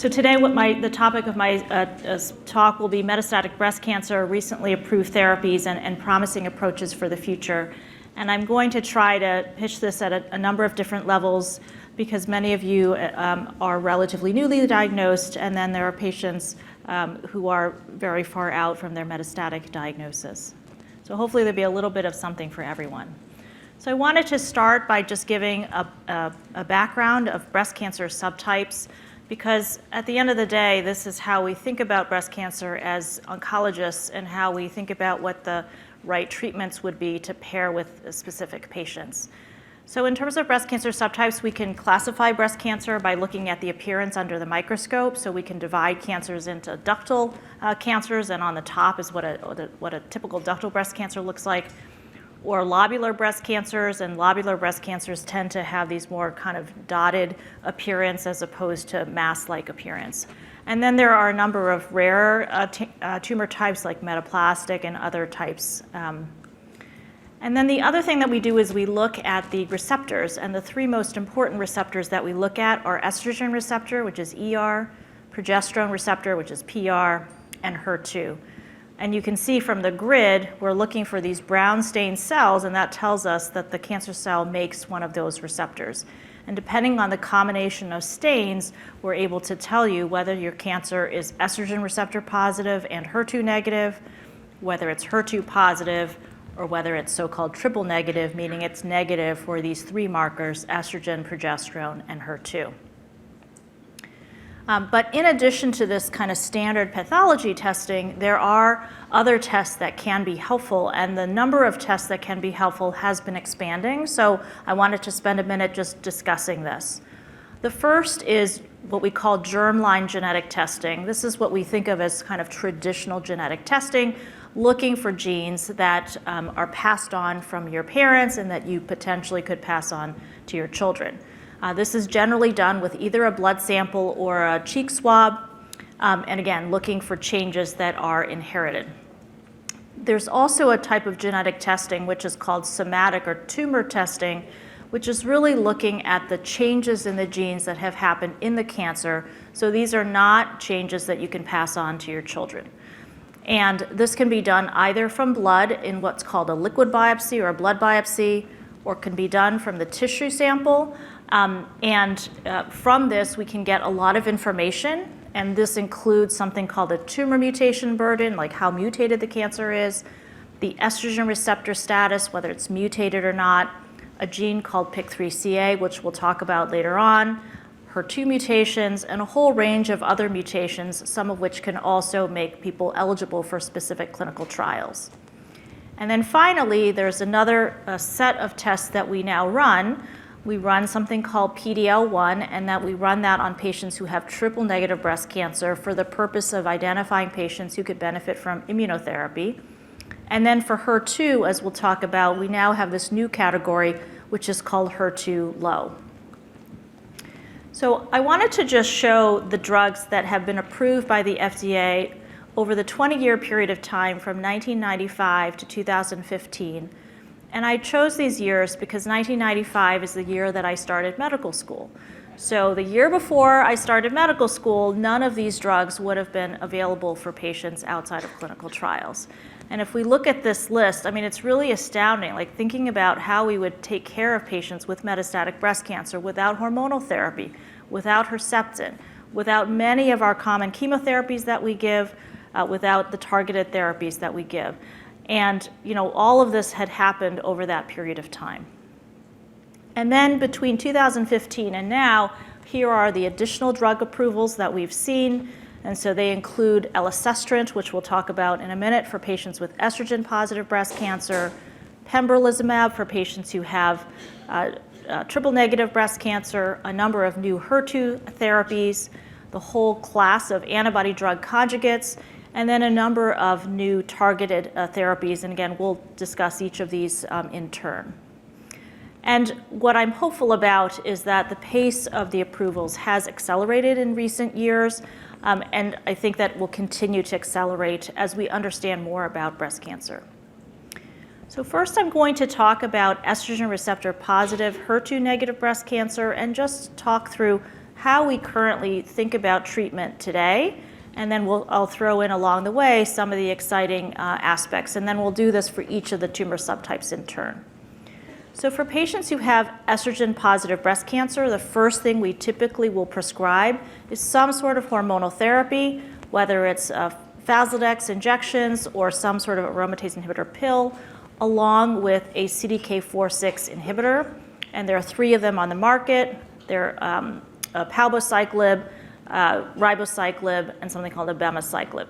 So today the topic of my talk will be metastatic breast cancer, recently approved therapies, and promising approaches for the future. And I'm going to try to pitch this at a number of different levels because many of you are relatively newly diagnosed, and then there are patients who are very far out from their metastatic diagnosis. So hopefully there'll be a little bit of something for everyone. So I wanted to start by just giving a background of breast cancer subtypes, because at the end of the day, this is how we think about breast cancer as oncologists and how we think about what the right treatments would be to pair with specific patients. So in terms of breast cancer subtypes, we can classify breast cancer by looking at the appearance under the microscope. So we can divide cancers into ductal cancers, and on the top is what a typical ductal breast cancer looks like, or lobular breast cancers, and lobular breast cancers tend to have these more kind of dotted appearance as opposed to mass-like appearance. And then there are a number of rare tumor types like metaplastic and other types. And then the other thing that we do is we look at the receptors, and the three most important receptors that we look at are estrogen receptor, which is ER, progesterone receptor, which is PR, and HER2. And you can see from the grid, we're looking for these brown stained cells, and that tells us that the cancer cell makes one of those receptors. And depending on the combination of stains, we're able to tell you whether your cancer is estrogen receptor positive and HER2 negative, whether it's HER2 positive, or whether it's so-called triple negative, meaning it's negative for these three markers, estrogen, progesterone, and HER2. But in addition to this kind of standard pathology testing, there are other tests that can be helpful, and the number of tests that can be helpful has been expanding, so I wanted to spend a minute just discussing this. The first is what we call germline genetic testing. This is what we think of as kind of traditional genetic testing, looking for genes that are passed on from your parents and that you potentially could pass on to your children. This is generally done with either a blood sample or a cheek swab, and again, looking for changes that are inherited. There's also a type of genetic testing which is called somatic or tumor testing, which is really looking at the changes in the genes that have happened in the cancer. So these are not changes that you can pass on to your children. And this can be done either from blood in what's called a liquid biopsy or a blood biopsy, or can be done from the tissue sample. From this, we can get a lot of information, and this includes something called a tumor mutation burden, like how mutated the cancer is, the estrogen receptor status, whether it's mutated or not, a gene called PIK3CA, which we'll talk about later on, HER2 mutations, and a whole range of other mutations, some of which can also make people eligible for specific clinical trials. And then finally, there's another set of tests that we now run. We run something called PD-L1, and that we run that on patients who have triple negative breast cancer for the purpose of identifying patients who could benefit from immunotherapy. And then for HER2, as we'll talk about, we now have this new category, which is called HER2 low. So I wanted to just show the drugs that have been approved by the FDA over the 20-year period of time from 1995 to 2015. And I chose these years because 1995 is the year that I started medical school. So the year before I started medical school, none of these drugs would have been available for patients outside of clinical trials. And if we look at this list, I mean, it's really astounding, like thinking about how we would take care of patients with metastatic breast cancer without hormonal therapy, without Herceptin, without many of our common chemotherapies that we give, without the targeted therapies that we give. And all of this had happened over that period of time. And then between 2015 and now, here are the additional drug approvals that we've seen. And so they include elacestrant, which we'll talk about in a minute, for patients with estrogen-positive breast cancer, pembrolizumab for patients who have triple-negative breast cancer, a number of new HER2 therapies, the whole class of antibody drug conjugates, and then a number of new targeted therapies. And again, we'll discuss each of these in turn. And what I'm hopeful about is that the pace of the approvals has accelerated in recent years, and I think that will continue to accelerate as we understand more about breast cancer. So first I'm going to talk about estrogen receptor positive, HER2 negative breast cancer, and just talk through how we currently think about treatment today, and then I'll throw in along the way some of the exciting aspects, and then we'll do this for each of the tumor subtypes in turn. So for patients who have estrogen-positive breast cancer, the first thing we typically will prescribe is some sort of hormonal therapy, whether it's Faslodex injections or some sort of aromatase inhibitor pill, along with a CDK4/6 inhibitor. And there are 3 of them on the market. They're palbociclib, ribociclib, and something called abemaciclib.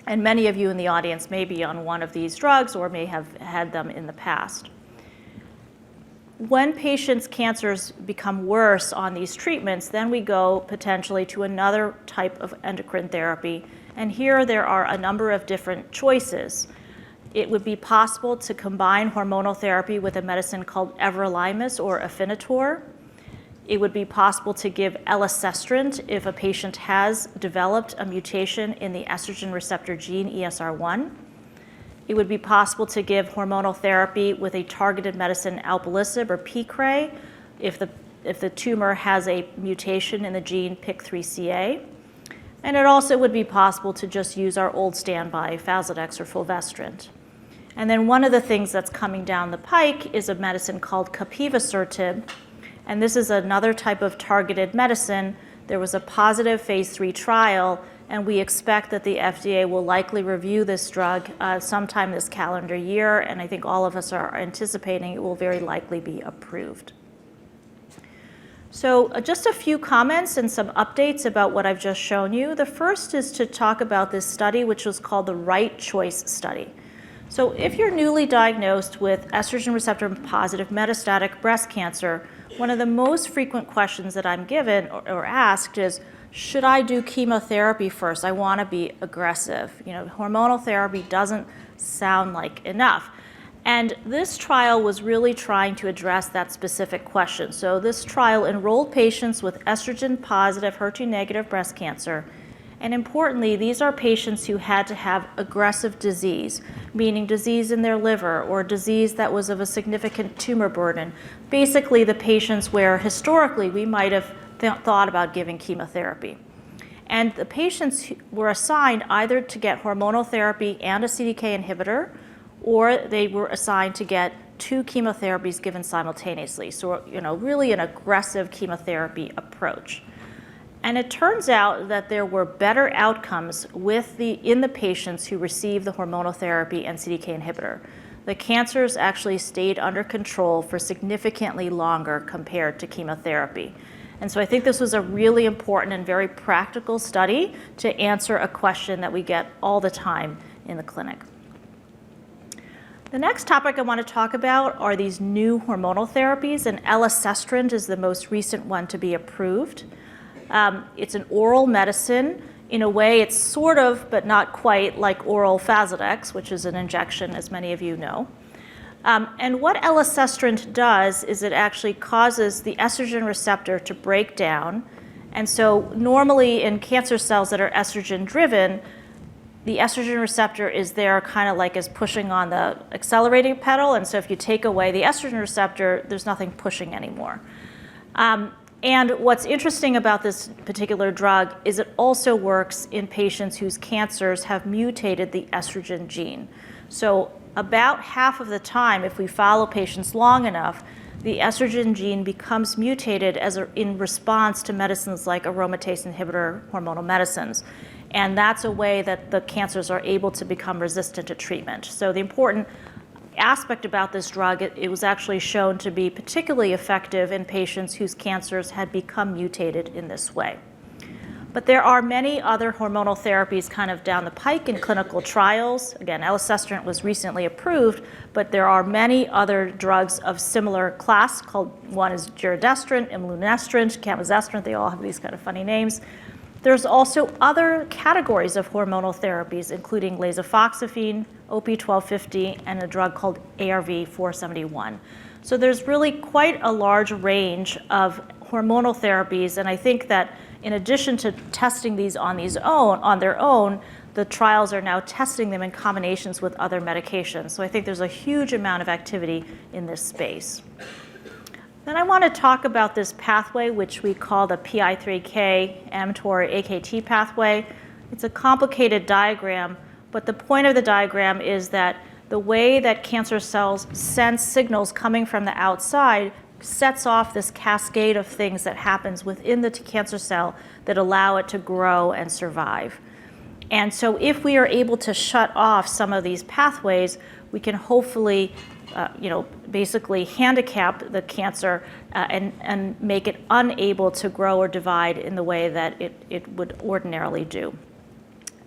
And many of you in the audience may be on one of these drugs or may have had them in the past. When patients' cancers become worse on these treatments, then we go potentially to another type of endocrine therapy. And here there are a number of different choices. It would be possible to combine hormonal therapy with a medicine called everolimus or Afinitor. It would be possible to give elacestrant if a patient has developed a mutation in the estrogen receptor gene ESR1. It would be possible to give hormonal therapy with a targeted medicine alpelisib or Piqray if the tumor has a mutation in the gene PIK3CA. And it also would be possible to just use our old standby Faslodex or fulvestrant. And then one of the things that's coming down the pike is a medicine called capivasertib. And this is another type of targeted medicine. There was a positive phase 3 trial, and we expect that the FDA will likely review this drug sometime this calendar year, and I think all of us are anticipating it will very likely be approved. So just a few comments and some updates about what I've just shown you. The first is to talk about this study, which was called the Right Choice Study. So if you're newly diagnosed with estrogen receptor positive metastatic breast cancer, one of the most frequent questions that I'm given or asked is, should I do chemotherapy first? I want to be aggressive. Hormonal therapy doesn't sound like enough. And this trial was really trying to address that specific question. So this trial enrolled patients with estrogen positive, HER2 negative breast cancer. And importantly, these are patients who had to have aggressive disease, meaning disease in their liver or disease that was of a significant tumor burden. Basically, the patients where historically we might have thought about giving chemotherapy. And the patients were assigned either to get hormonal therapy and a CDK inhibitor, or they were assigned to get 2 chemotherapies given simultaneously. So, really an aggressive chemotherapy approach. And it turns out that there were better outcomes in the patients who received the hormonal therapy and CDK inhibitor. The cancers actually stayed under control for significantly longer compared to chemotherapy. And so I think this was a really important and very practical study to answer a question that we get all the time in the clinic. The next topic I want to talk about are these new hormonal therapies, and elacestrant is the most recent one to be approved. It's an oral medicine. In a way, it's sort of, but not quite, like oral Faslodex, which is an injection, as many of you know. And what elacestrant does is it actually causes the estrogen receptor to break down. And so normally in cancer cells that are estrogen-driven, the estrogen receptor is there kind of like as pushing on the accelerating pedal. And so if you take away the estrogen receptor, there's nothing pushing anymore. And what's interesting about this particular drug is it also works in patients whose cancers have mutated the estrogen gene. So about half of the time, if we follow patients long enough, the estrogen gene becomes mutated in response to medicines like aromatase inhibitor hormonal medicines. And that's a way that the cancers are able to become resistant to treatment. So the important aspect about this drug, it was actually shown to be particularly effective in patients whose cancers had become mutated in this way. But there are many other hormonal therapies kind of down the pike in clinical trials. Again, elacestrant was recently approved, but there are many other drugs of similar class one is giredestrant, imlunestrant, camizestrant, they all have these kind of funny names. There's also other categories of hormonal therapies, including lasofoxifene, OP-1250, and a drug called ARV-471. So there's really quite a large range of hormonal therapies, and I think that in addition to testing these on their own, the trials are now testing them in combinations with other medications. So I think there's a huge amount of activity in this space. Then I want to talk about this pathway, which we call the PI3K, mTOR, AKT pathway. It's a complicated diagram, but the point of the diagram is that the way that cancer cells sense signals coming from the outside sets off this cascade of things that happens within the cancer cell that allow it to grow and survive. And so if we are able to shut off some of these pathways, we can hopefully basically handicap the cancer and make it unable to grow or divide in the way that it would ordinarily do.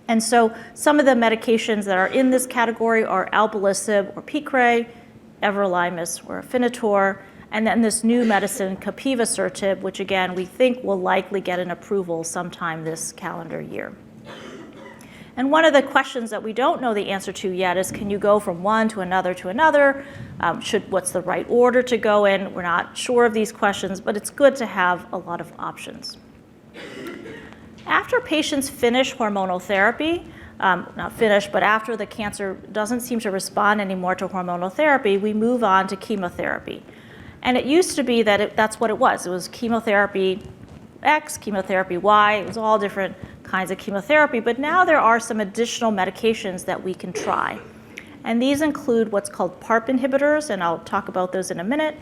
And so some of the medications that are in this category are alpelisib or Piqray, everolimus or Afinitor, and then this new medicine, capivasertib, which again we think will likely get an approval sometime this calendar year. And one of the questions that we don't know the answer to yet is, can you go from one to another to another? What's the right order to go in? We're not sure of these questions, but it's good to have a lot of options. After patients finish hormonal therapy, not finish, but after the cancer doesn't seem to respond anymore to hormonal therapy, we move on to chemotherapy. And it used to be that that's what it was. It was chemotherapy X, chemotherapy Y. It was all different kinds of chemotherapy, but now there are some additional medications that we can try. And these include what's called PARP inhibitors, and I'll talk about those in a minute.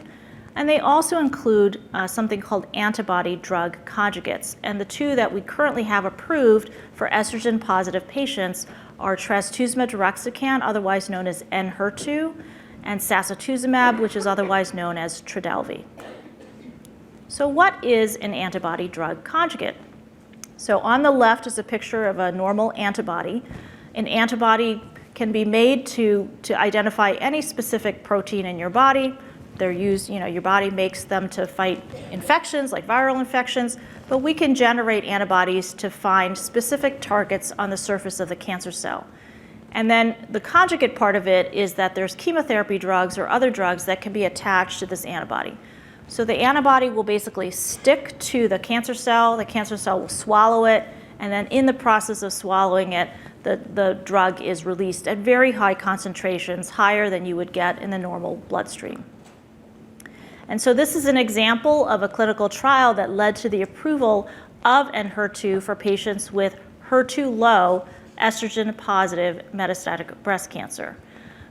And they also include something called antibody-drug conjugates. And the two that we currently have approved for estrogen-positive patients are trastuzumab deruxtecan, otherwise known as Enhertu, and sacituzumab, which is otherwise known as Trodelvy. So what is an antibody-drug conjugate? So on the left is a picture of a normal antibody. An antibody can be made to identify any specific protein in your body. They're used, your body makes them to fight infections like viral infections, but we can generate antibodies to find specific targets on the surface of the cancer cell. And then the conjugate part of it is that there's chemotherapy drugs or other drugs that can be attached to this antibody. So the antibody will basically stick to the cancer cell will swallow it, and then in the process of swallowing it, the drug is released at very high concentrations, higher than you would get in the normal bloodstream. And so this is an example of a clinical trial that led to the approval of Enhertu for patients with HER2-low, estrogen-positive metastatic breast cancer.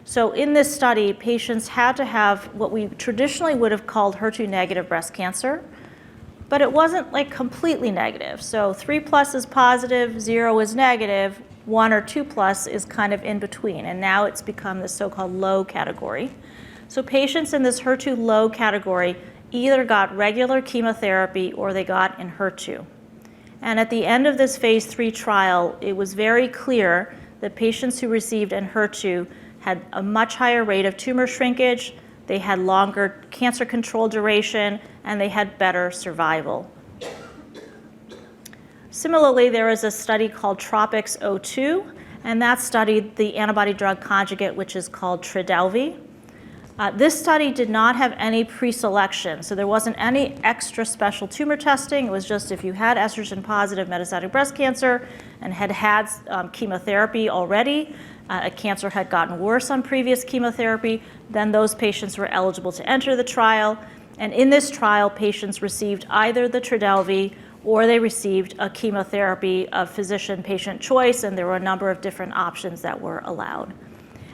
So in this study, patients had to have what we traditionally would have called HER2-negative breast cancer, but it wasn't like completely negative. So 3+ is positive, 0 is negative, 1 or 2+ is kind of in between, and now it's become the so-called low category. So patients in this HER2-low category either got regular chemotherapy or they got Enhertu. And at the end of this phase 3 trial, it was very clear that patients who received Enhertu had a much higher rate of tumor shrinkage, they had longer cancer control duration, and they had better survival. Similarly, there is a study called TROPiCS-02, and that studied the antibody-drug conjugate, which is called Trodelvy. This study did not have any pre-selection, so there wasn't any extra special tumor testing. It was just if you had estrogen-positive metastatic breast cancer and had had chemotherapy already, a cancer had gotten worse on previous chemotherapy, then those patients were eligible to enter the trial. And in this trial, patients received either the Trodelvy or they received a chemotherapy of physician-patient choice, and there were a number of different options that were allowed.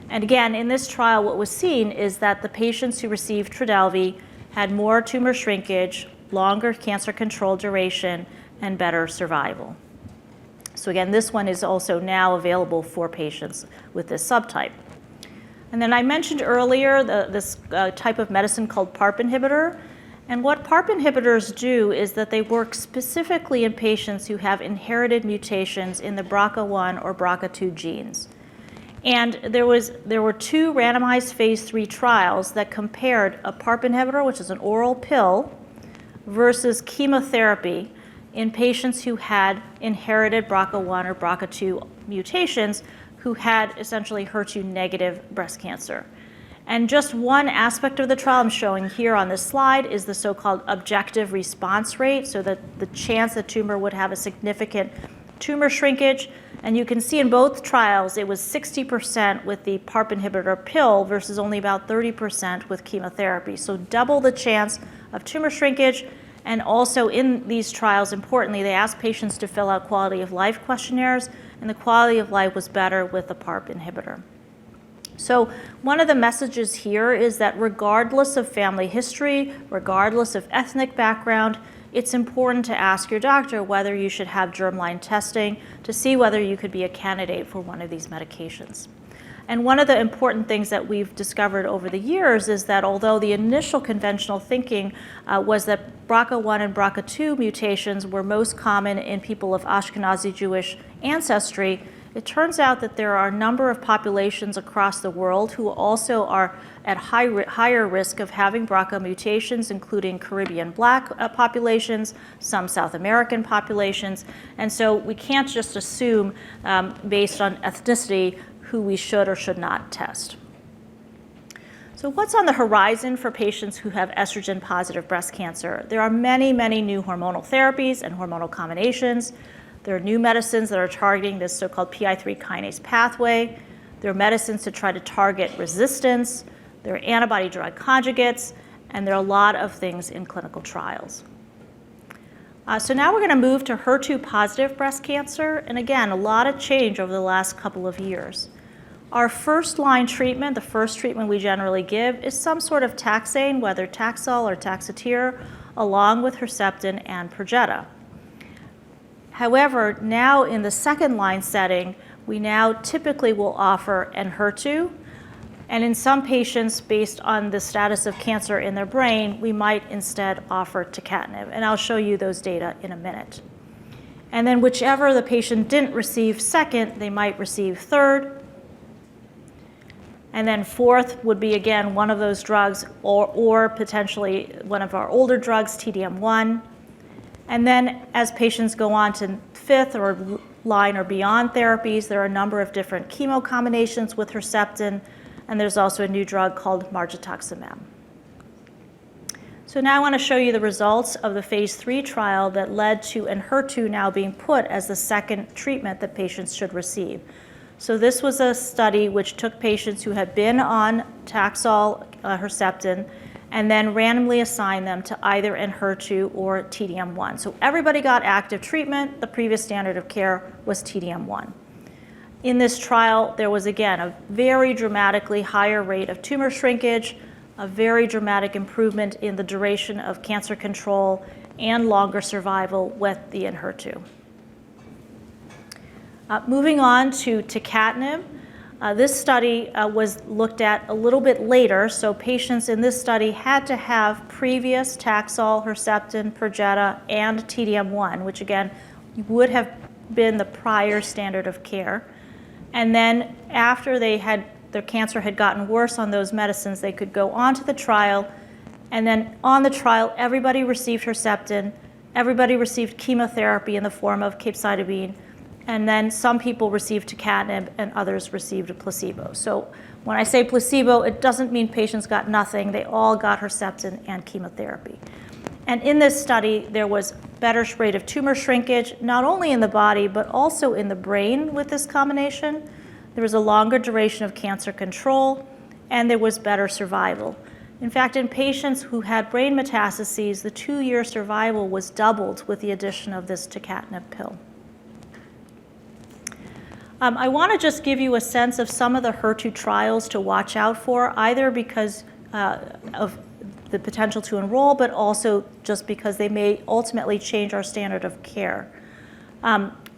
And again, in this trial, what was seen is that the patients who received Trodelvy had more tumor shrinkage, longer cancer control duration, and better survival. So again, this one is also now available for patients with this subtype. And then I mentioned earlier this type of medicine called PARP inhibitor. And what PARP inhibitors do is that they work specifically in patients who have inherited mutations in the BRCA1 or BRCA2 genes. And there were 2 randomized phase 3 trials that compared a PARP inhibitor, which is an oral pill, versus chemotherapy in patients who had inherited BRCA1 or BRCA2 mutations who had essentially HER2-negative breast cancer. And just one aspect of the trial I'm showing here on this slide is the so-called objective response rate, so that the chance the tumor would have a significant tumor shrinkage. And you can see in both trials it was 60% with the PARP inhibitor pill versus only about 30% with chemotherapy. So double the chance of tumor shrinkage. And also in these trials, importantly, they asked patients to fill out quality of life questionnaires, and the quality of life was better with the PARP inhibitor. So one of the messages here is that regardless of family history, regardless of ethnic background, it's important to ask your doctor whether you should have germline testing to see whether you could be a candidate for one of these medications. And one of the important things that we've discovered over the years is that although the initial conventional thinking was that BRCA1 and BRCA2 mutations were most common in people of Ashkenazi Jewish ancestry, it turns out that there are a number of populations across the world who also are at higher risk of having BRCA mutations, including Caribbean Black populations, some South American populations. And so we can't just assume, based on ethnicity, who we should or should not test. So what's on the horizon for patients who have estrogen-positive breast cancer? There are many, many new hormonal therapies and hormonal combinations. There are new medicines that are targeting this so-called PI3 kinase pathway. There are medicines to try to target resistance. There are antibody drug conjugates, and there are a lot of things in clinical trials. So now we're going to move to HER2-positive breast cancer, and again, a lot of change over the last couple of years. Our first-line treatment, the first treatment we generally give, is some sort of taxane, whether Taxol or Taxotere, along with Herceptin and Perjeta. However, now in the second-line setting, we now typically will offer Enhertu, and in some patients, based on the status of cancer in their brain, we might instead offer tucatinib, and I'll show you those data in a minute. And then whichever the patient didn't receive second, they might receive third. And then fourth would be, again, one of those drugs or potentially one of our older drugs, TDM1. And then as patients go on to fifth or line or beyond therapies, there are a number of different chemo combinations with Herceptin, and there's also a new drug called margetuximab. So now I want to show you the results of the phase 3 trial that led to Enhertu now being put as the second treatment that patients should receive. So this was a study which took patients who had been on Taxol, Herceptin, and then randomly assigned them to either Enhertu or TDM1. So everybody got active treatment. The previous standard of care was TDM1. In this trial, there was, again, a very dramatically higher rate of tumor shrinkage, a very dramatic improvement in the duration of cancer control, and longer survival with the Enhertu. Moving on to tucatinib, this study was looked at a little bit later, so patients in this study had to have previous Taxol, Herceptin, Perjeta, and TDM1, which again would have been the prior standard of care. And then after their cancer had gotten worse on those medicines, they could go on to the trial. And then on the trial, everybody received Herceptin, everybody received chemotherapy in the form of capecitabine, and then some people received tucatinib and others received a placebo. So when I say placebo, it doesn't mean patients got nothing. They all got Herceptin and chemotherapy. And in this study, there was better rate of tumor shrinkage, not only in the body, but also in the brain with this combination. There was a longer duration of cancer control, and there was better survival. In fact, in patients who had brain metastases, the 2-year survival was doubled with the addition of this tucatinib pill. I want to just give you a sense of some of the HER2 trials to watch out for, either because of the potential to enroll, but also just because they may ultimately change our standard of care.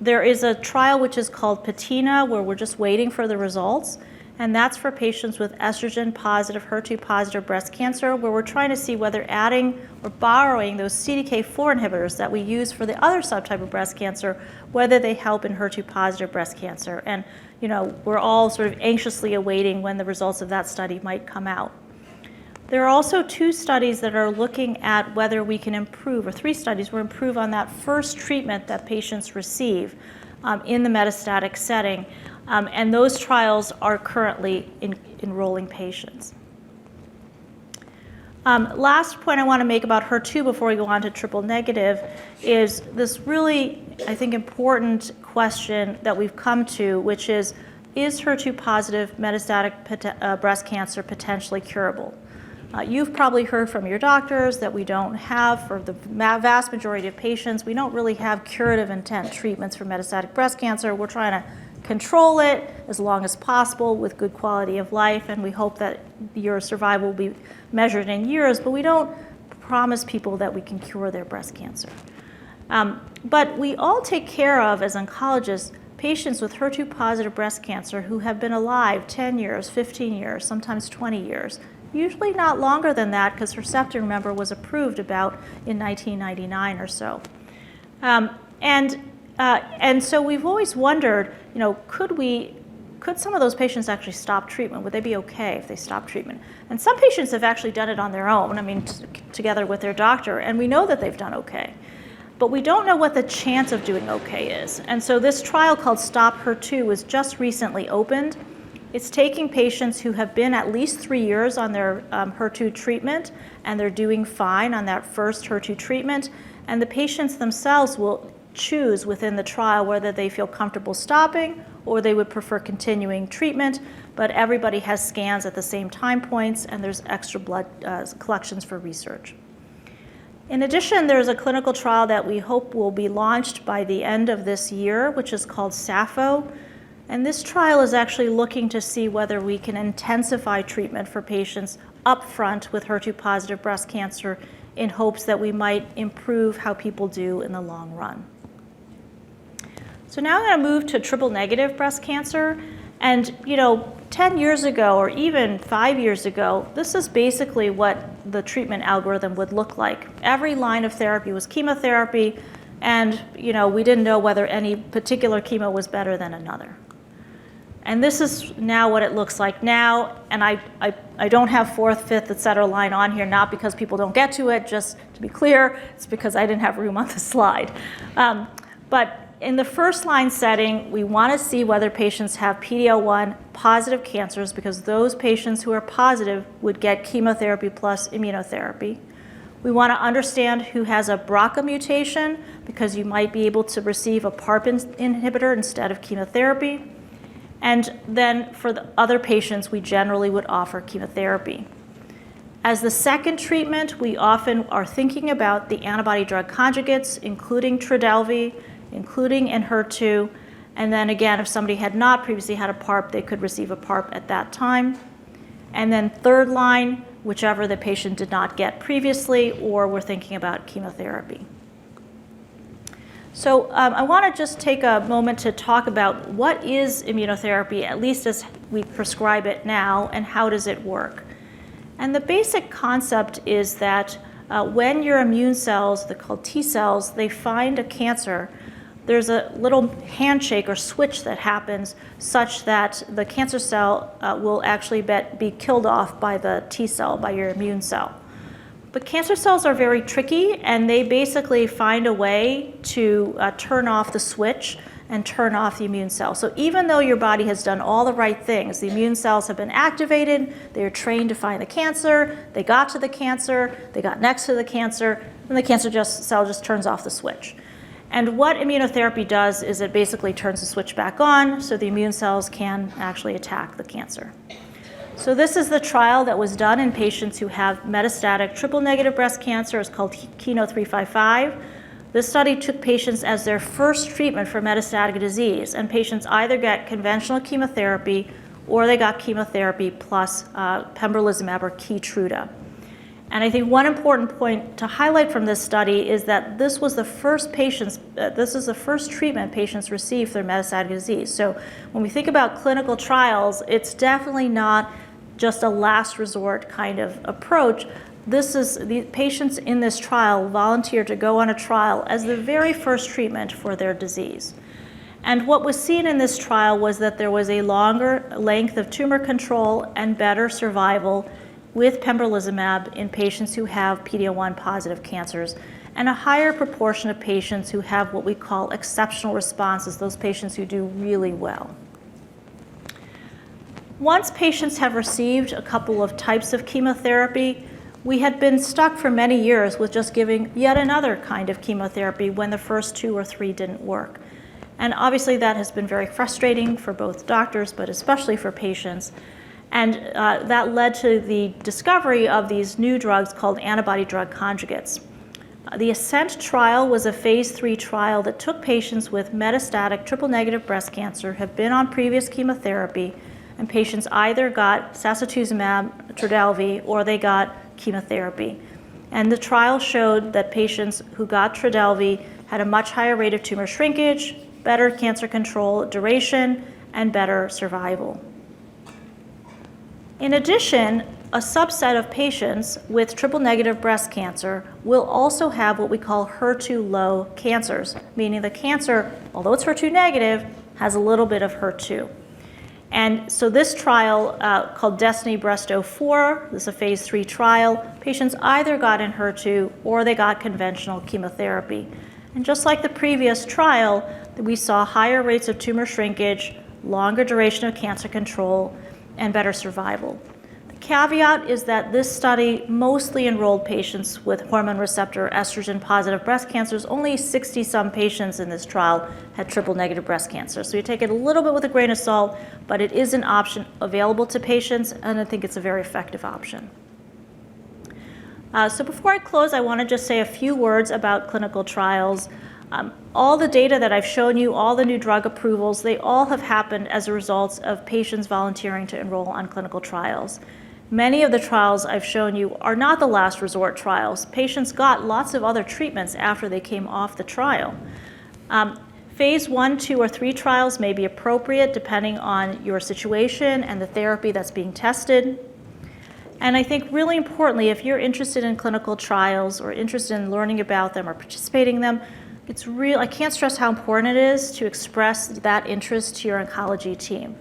There is a trial which is called Patina, where we're just waiting for the results, and that's for patients with estrogen-positive, HER2-positive breast cancer, where we're trying to see whether adding or borrowing those CDK4 inhibitors that we use for the other subtype of breast cancer, whether they help in HER2-positive breast cancer. And we're all sort of anxiously awaiting when the results of that study might come out. There are also 2 studies that are looking at whether we can improve, or 3 studies will improve on that first treatment that patients receive in the metastatic setting. And those trials are currently enrolling patients. Last point I want to make about HER2 before we go on to triple negative is this really, I think, important question that we've come to, which is HER2 positive metastatic breast cancer potentially curable? You've probably heard from your doctors that we don't have, for the vast majority of patients, we don't really have curative intent treatments for metastatic breast cancer. We're trying to control it as long as possible with good quality of life, and we hope that your survival will be measured in years, but we don't promise people that we can cure their breast cancer. But we all take care of, as oncologists, patients with HER2 positive breast cancer who have been alive 10 years, 15 years, sometimes 20 years. Usually not longer than that, because Herceptin, remember, was approved about in 1999 or so. And so we've always wondered, could some of those patients actually stop treatment? Would they be okay if they stopped treatment? And some patients have actually done it on their own, together with their doctor, and we know that they've done okay. But we don't know what the chance of doing okay is. And so this trial called Stop HER2 was just recently opened. It's taking patients who have been at least 3 years on their HER2 treatment, and they're doing fine on that first HER2 treatment, and the patients themselves will choose within the trial whether they feel comfortable stopping or they would prefer continuing treatment, but everybody has scans at the same time points, and there's extra blood collections for research. In addition, there's a clinical trial that we hope will be launched by the end of this year, which is called SAPPHO. And this trial is actually looking to see whether we can intensify treatment for patients up front with HER2 positive breast cancer in hopes that we might improve how people do in the long run. So now I'm going to move to triple negative breast cancer. And 10 years ago, or even 5 years ago, this is basically what the treatment algorithm would look like. Every line of therapy was chemotherapy, and we didn't know whether any particular chemo was better than another. And this is now what it looks like now, and I don't have fourth, fifth, et cetera line on here, not because people don't get to it, just to be clear, it's because I didn't have room on the slide. But in the first line setting, we want to see whether patients have PD-L1 positive cancers, because those patients who are positive would get chemotherapy plus immunotherapy. We want to understand who has a BRCA mutation, because you might be able to receive a PARP inhibitor instead of chemotherapy. And then for the other patients, we generally would offer chemotherapy. As the second treatment, we often are thinking about the antibody-drug conjugates, including Trodelvy, including Enhertu, and then again, if somebody had not previously had a PARP, they could receive a PARP at that time. And then third line, whichever the patient did not get previously, or we're thinking about chemotherapy. So I want to just take a moment to talk about what is immunotherapy, at least as we prescribe it now, and how does it work. And the basic concept is that when your immune cells, they're called T cells, they find a cancer, there's a little handshake or switch that happens such that the cancer cell will actually be killed off by the T cell, by your immune cell. But cancer cells are very tricky, and they basically find a way to turn off the switch and turn off the immune cell. So even though your body has done all the right things, the immune cells have been activated, they are trained to find the cancer, they got to the cancer, they got next to the cancer, and the cancer cell just turns off the switch. And what immunotherapy does is it basically turns the switch back on so the immune cells can actually attack the cancer. So this is the trial that was done in patients who have metastatic triple-negative breast cancer. It's called keynote 355. This study took patients as their first treatment for metastatic disease, and patients either get conventional chemotherapy or they got chemotherapy plus pembrolizumab or Keytruda. And I think one important point to highlight from this study is that this was the first treatment patients received for their metastatic disease. So when we think about clinical trials, it's definitely not just a last resort kind of approach. The patients in this trial volunteered to go on a trial as the very first treatment for their disease. And what was seen in this trial was that there was a longer length of tumor control and better survival with pembrolizumab in patients who have PD-L1 positive cancers, and a higher proportion of patients who have what we call exceptional responses, those patients who do really well. Once patients have received a couple of types of chemotherapy, we had been stuck for many years with just giving yet another kind of chemotherapy when the first 2 or 3 didn't work. And obviously that has been very frustrating for both doctors, but especially for patients. And that led to the discovery of these new drugs called antibody-drug conjugates. The ASCENT trial was a phase 3 trial that took patients with metastatic triple-negative breast cancer, have been on previous chemotherapy, and patients either got sacituzumab, Trodelvy, or they got chemotherapy. And the trial showed that patients who got Trodelvy had a much higher rate of tumor shrinkage, better cancer control duration, and better survival. In addition, a subset of patients with triple-negative breast cancer will also have what we call HER2 low cancers, meaning the cancer, although it's HER2 negative, has a little bit of HER2. And so this trial called Destiny Breast 04, this is a phase 3 trial, patients either got Enhertu or they got conventional chemotherapy. And just like the previous trial, we saw higher rates of tumor shrinkage, longer duration of cancer control, and better survival. The caveat is that this study mostly enrolled patients with hormone receptor estrogen positive breast cancers. Only 60-some patients in this trial had triple-negative breast cancer. So you take it a little bit with a grain of salt, but it is an option available to patients, and I think it's a very effective option. So before I close, I want to just say a few words about clinical trials. All the data that I've shown you, all the new drug approvals, they all have happened as a result of patients volunteering to enroll on clinical trials. Many of the trials I've shown you are not the last resort trials. Patients got lots of other treatments after they came off the trial. Phase 1, 2, or 3 trials may be appropriate depending on your situation and the therapy that's being tested. And I think really importantly, if you're interested in clinical trials or interested in learning about them or participating in them, it's real. I can't stress how important it is to express that interest to your oncology team.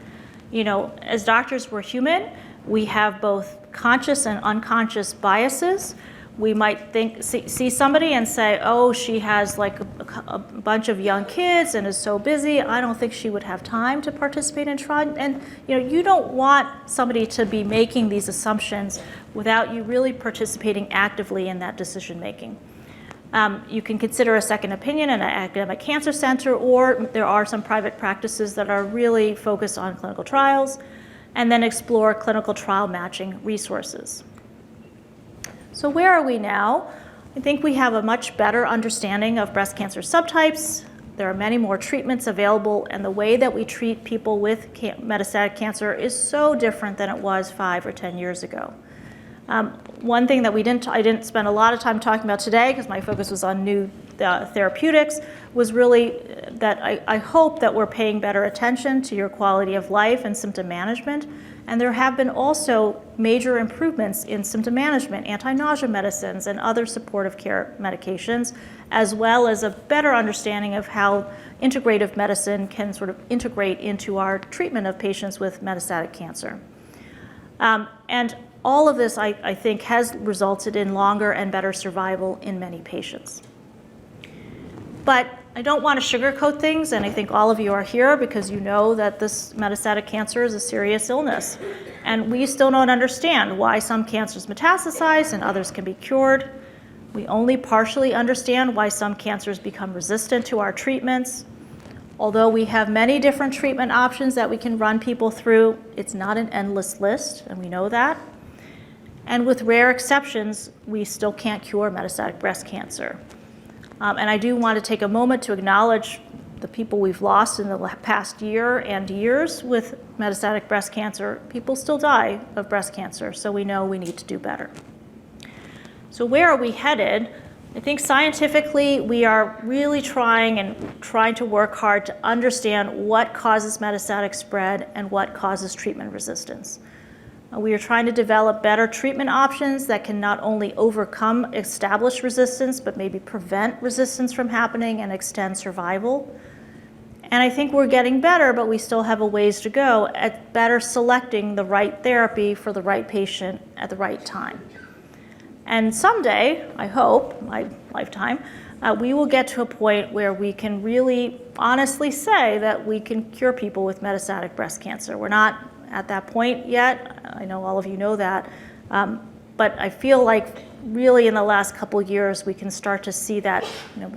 You know, as doctors, we're human. We have both conscious and unconscious biases. We might see somebody and say, oh, she has like a bunch of young kids and is so busy, I don't think she would have time to participate in trial. And you know, you don't want somebody to be making these assumptions without you really participating actively in that decision making. You can consider a second opinion in an academic cancer center, or there are some private practices that are really focused on clinical trials, and then explore clinical trial matching resources. So where are we now? I think we have a much better understanding of breast cancer subtypes. There are many more treatments available, and the way that we treat people with metastatic cancer is so different than it was 5 or 10 years ago. One thing that I didn't spend a lot of time talking about today, because my focus was on new therapeutics, was really that I hope that we're paying better attention to your quality of life and symptom management. And there have been also major improvements in symptom management, anti-nausea medicines, and other supportive care medications, as well as a better understanding of how integrative medicine can sort of integrate into our treatment of patients with metastatic cancer. And all of this, I think, has resulted in longer and better survival in many patients. But I don't want to sugarcoat things, and I think all of you are here because you know that this metastatic cancer is a serious illness. And we still don't understand why some cancers metastasize and others can be cured. We only partially understand why some cancers become resistant to our treatments. Although we have many different treatment options that we can run people through, it's not an endless list, and we know that. And with rare exceptions, we still can't cure metastatic breast cancer. And I do want to take a moment to acknowledge the people we've lost in the past year and years with metastatic breast cancer. People still die of breast cancer, so we know we need to do better. So where are we headed? I think scientifically we are really trying to work hard to understand what causes metastatic spread and what causes treatment resistance. We are trying to develop better treatment options that can not only overcome established resistance, but maybe prevent resistance from happening and extend survival. And I think we're getting better, but we still have a ways to go at better selecting the right therapy for the right patient at the right time. And someday, I hope, my lifetime, we will get to a point where we can really honestly say that we can cure people with metastatic breast cancer. We're not at that point yet. I know all of you know that. But I feel like really in the last couple of years, we can start to see that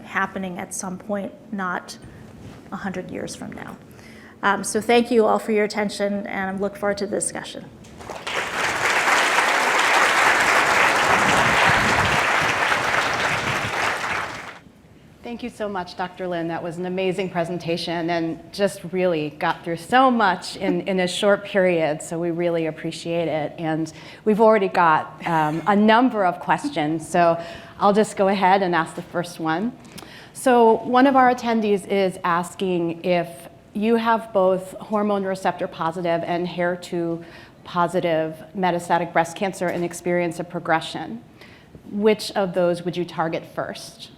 happening at some point, not 100 years from now. So thank you all for your attention, and I look forward to the discussion. Thank you so much, Dr. Lin. That was an amazing presentation and just really got through so much in a short period, so we really appreciate it. And we've already got a number of questions, so I'll just go ahead and ask the first one. So one of our attendees is asking if you have both hormone receptor positive and HER2 positive metastatic breast cancer and experience of progression. Which of those would you target first?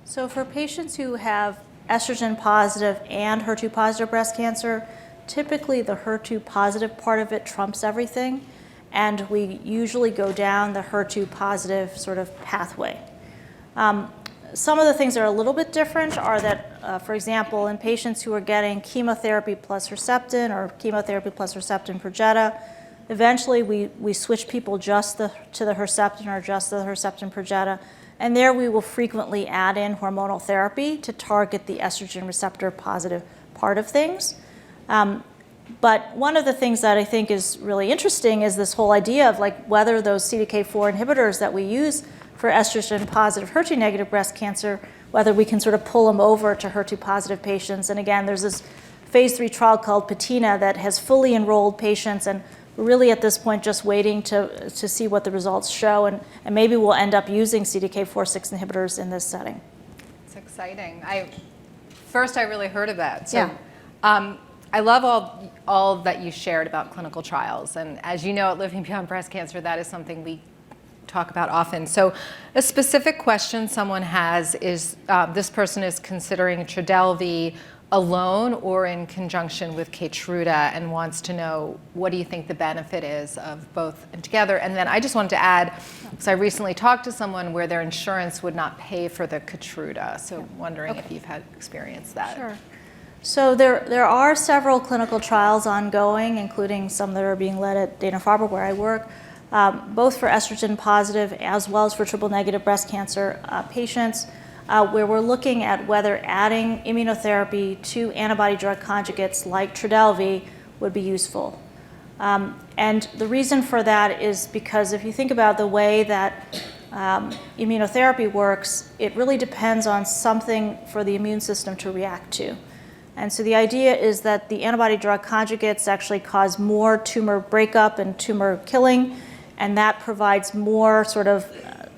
So for patients who have estrogen positive and HER2 positive breast cancer, typically the HER2 positive part of it trumps everything, and we usually go down the HER2 positive sort of pathway. Some of the things that are a little bit different are that, for example, in patients who are getting chemotherapy plus Herceptin or chemotherapy plus Herceptin Perjeta, eventually we switch people just to the Herceptin or just the Herceptin Perjeta. And there we will frequently add in hormonal therapy to target the estrogen receptor positive part of things. But one of the things that I think is really interesting is this whole idea of like whether those CDK4 inhibitors that we use for estrogen positive HER2 negative breast cancer, whether we can sort of pull them over to HER2 positive patients. And again, there's this phase 3 trial called Patina that has fully enrolled patients, and we're really at this point just waiting to see what the results show, and maybe we'll end up using CDK4/6 inhibitors in this setting. It's exciting. I really heard of that. So, Yeah. I love all that you shared about clinical trials, and as you know, at Living Beyond Breast Cancer, that is something we talk about often. So a specific question someone has is, this person is considering Trodelvy alone or in conjunction with Keytruda and wants to know, what do you think the benefit is of both and together? And then I just wanted to add, because I recently talked to someone where their insurance would not pay for the Keytruda, so wondering if you've had experience that. Sure. So there are several clinical trials ongoing, including some that are being led at Dana-Farber where I work, both for estrogen positive as well as for triple negative breast cancer patients, where we're looking at whether adding immunotherapy to antibody drug conjugates like Trodelvy would be useful. And the reason for that is because if you think about the way that immunotherapy works, it really depends on something for the immune system to react to. And so the idea is that the antibody drug conjugates actually cause more tumor breakup and tumor killing, and that provides more sort of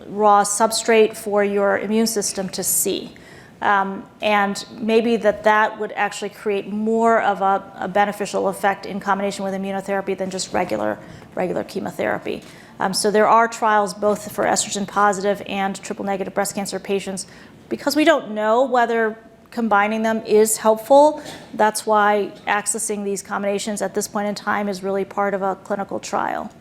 raw substrate for your immune system to see. And maybe that would actually create more of a beneficial effect in combination with immunotherapy than just regular chemotherapy. So there are trials both for estrogen positive and triple negative breast cancer patients. Because we don't know whether combining them is helpful, that's why accessing these combinations at this point in time is really part of a clinical trial.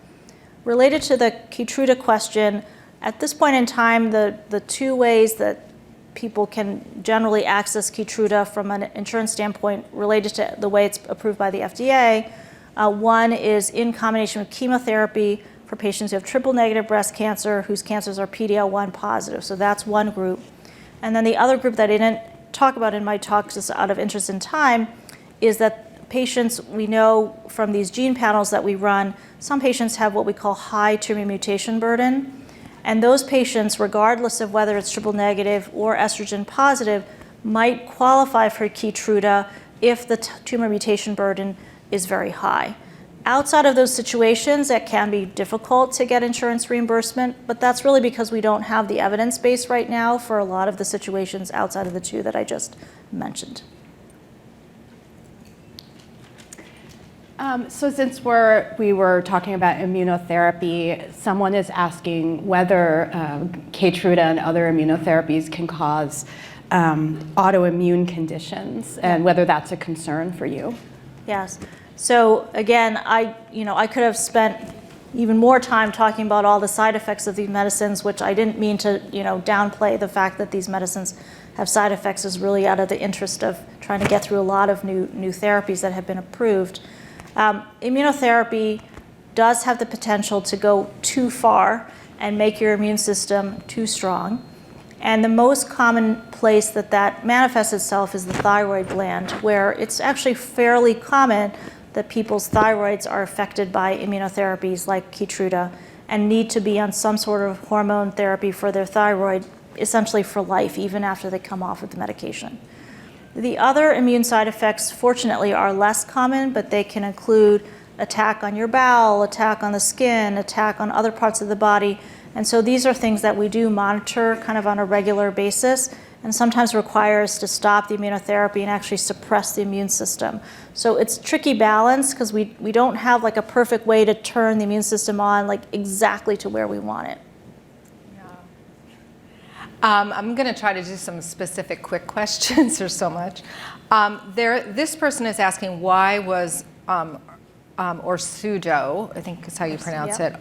Related to the Keytruda question, at this point in time, the two ways that people can generally access Keytruda from an insurance standpoint related to the way it's approved by the FDA, one is in combination with chemotherapy for patients who have triple negative breast cancer whose cancers are PD-L1 positive. So that's one group. And then the other group that I didn't talk about in my talk, just out of interest in time, is that patients, we know from these gene panels that we run, some patients have what we call high tumor mutation burden. And those patients, regardless of whether it's triple negative or estrogen positive, might qualify for Keytruda if the tumor mutation burden is very high. Outside of those situations, it can be difficult to get insurance reimbursement, but that's really because we don't have the evidence base right now for a lot of the situations outside of the two that I just mentioned. So since we were talking about immunotherapy, someone is asking whether Keytruda and other immunotherapies can cause autoimmune conditions and whether that's a concern for you. Yes. So again, I could have spent even more time talking about all the side effects of these medicines, which I didn't mean to downplay the fact that these medicines have side effects, is really out of the interest of trying to get through a lot of new therapies that have been approved. Immunotherapy does have the potential to go too far and make your immune system too strong. And the most common place that manifests itself is the thyroid gland, where it's actually fairly common that people's thyroids are affected by immunotherapies like Keytruda and need to be on some sort of hormone therapy for their thyroid essentially for life, even after they come off of the medication. The other immune side effects, fortunately, are less common, but they can include attack on your bowel, attack on the skin, attack on other parts of the body. And so these are things that we do monitor kind of on a regular basis, and sometimes require us to stop the immunotherapy and actually suppress the immune system. So it's a tricky balance because we don't have like a perfect way to turn the immune system on like exactly to where we want it. I'm going to try to do some specific quick questions. There's so much. This person is asking why was Orsudo, I think is how you pronounce it,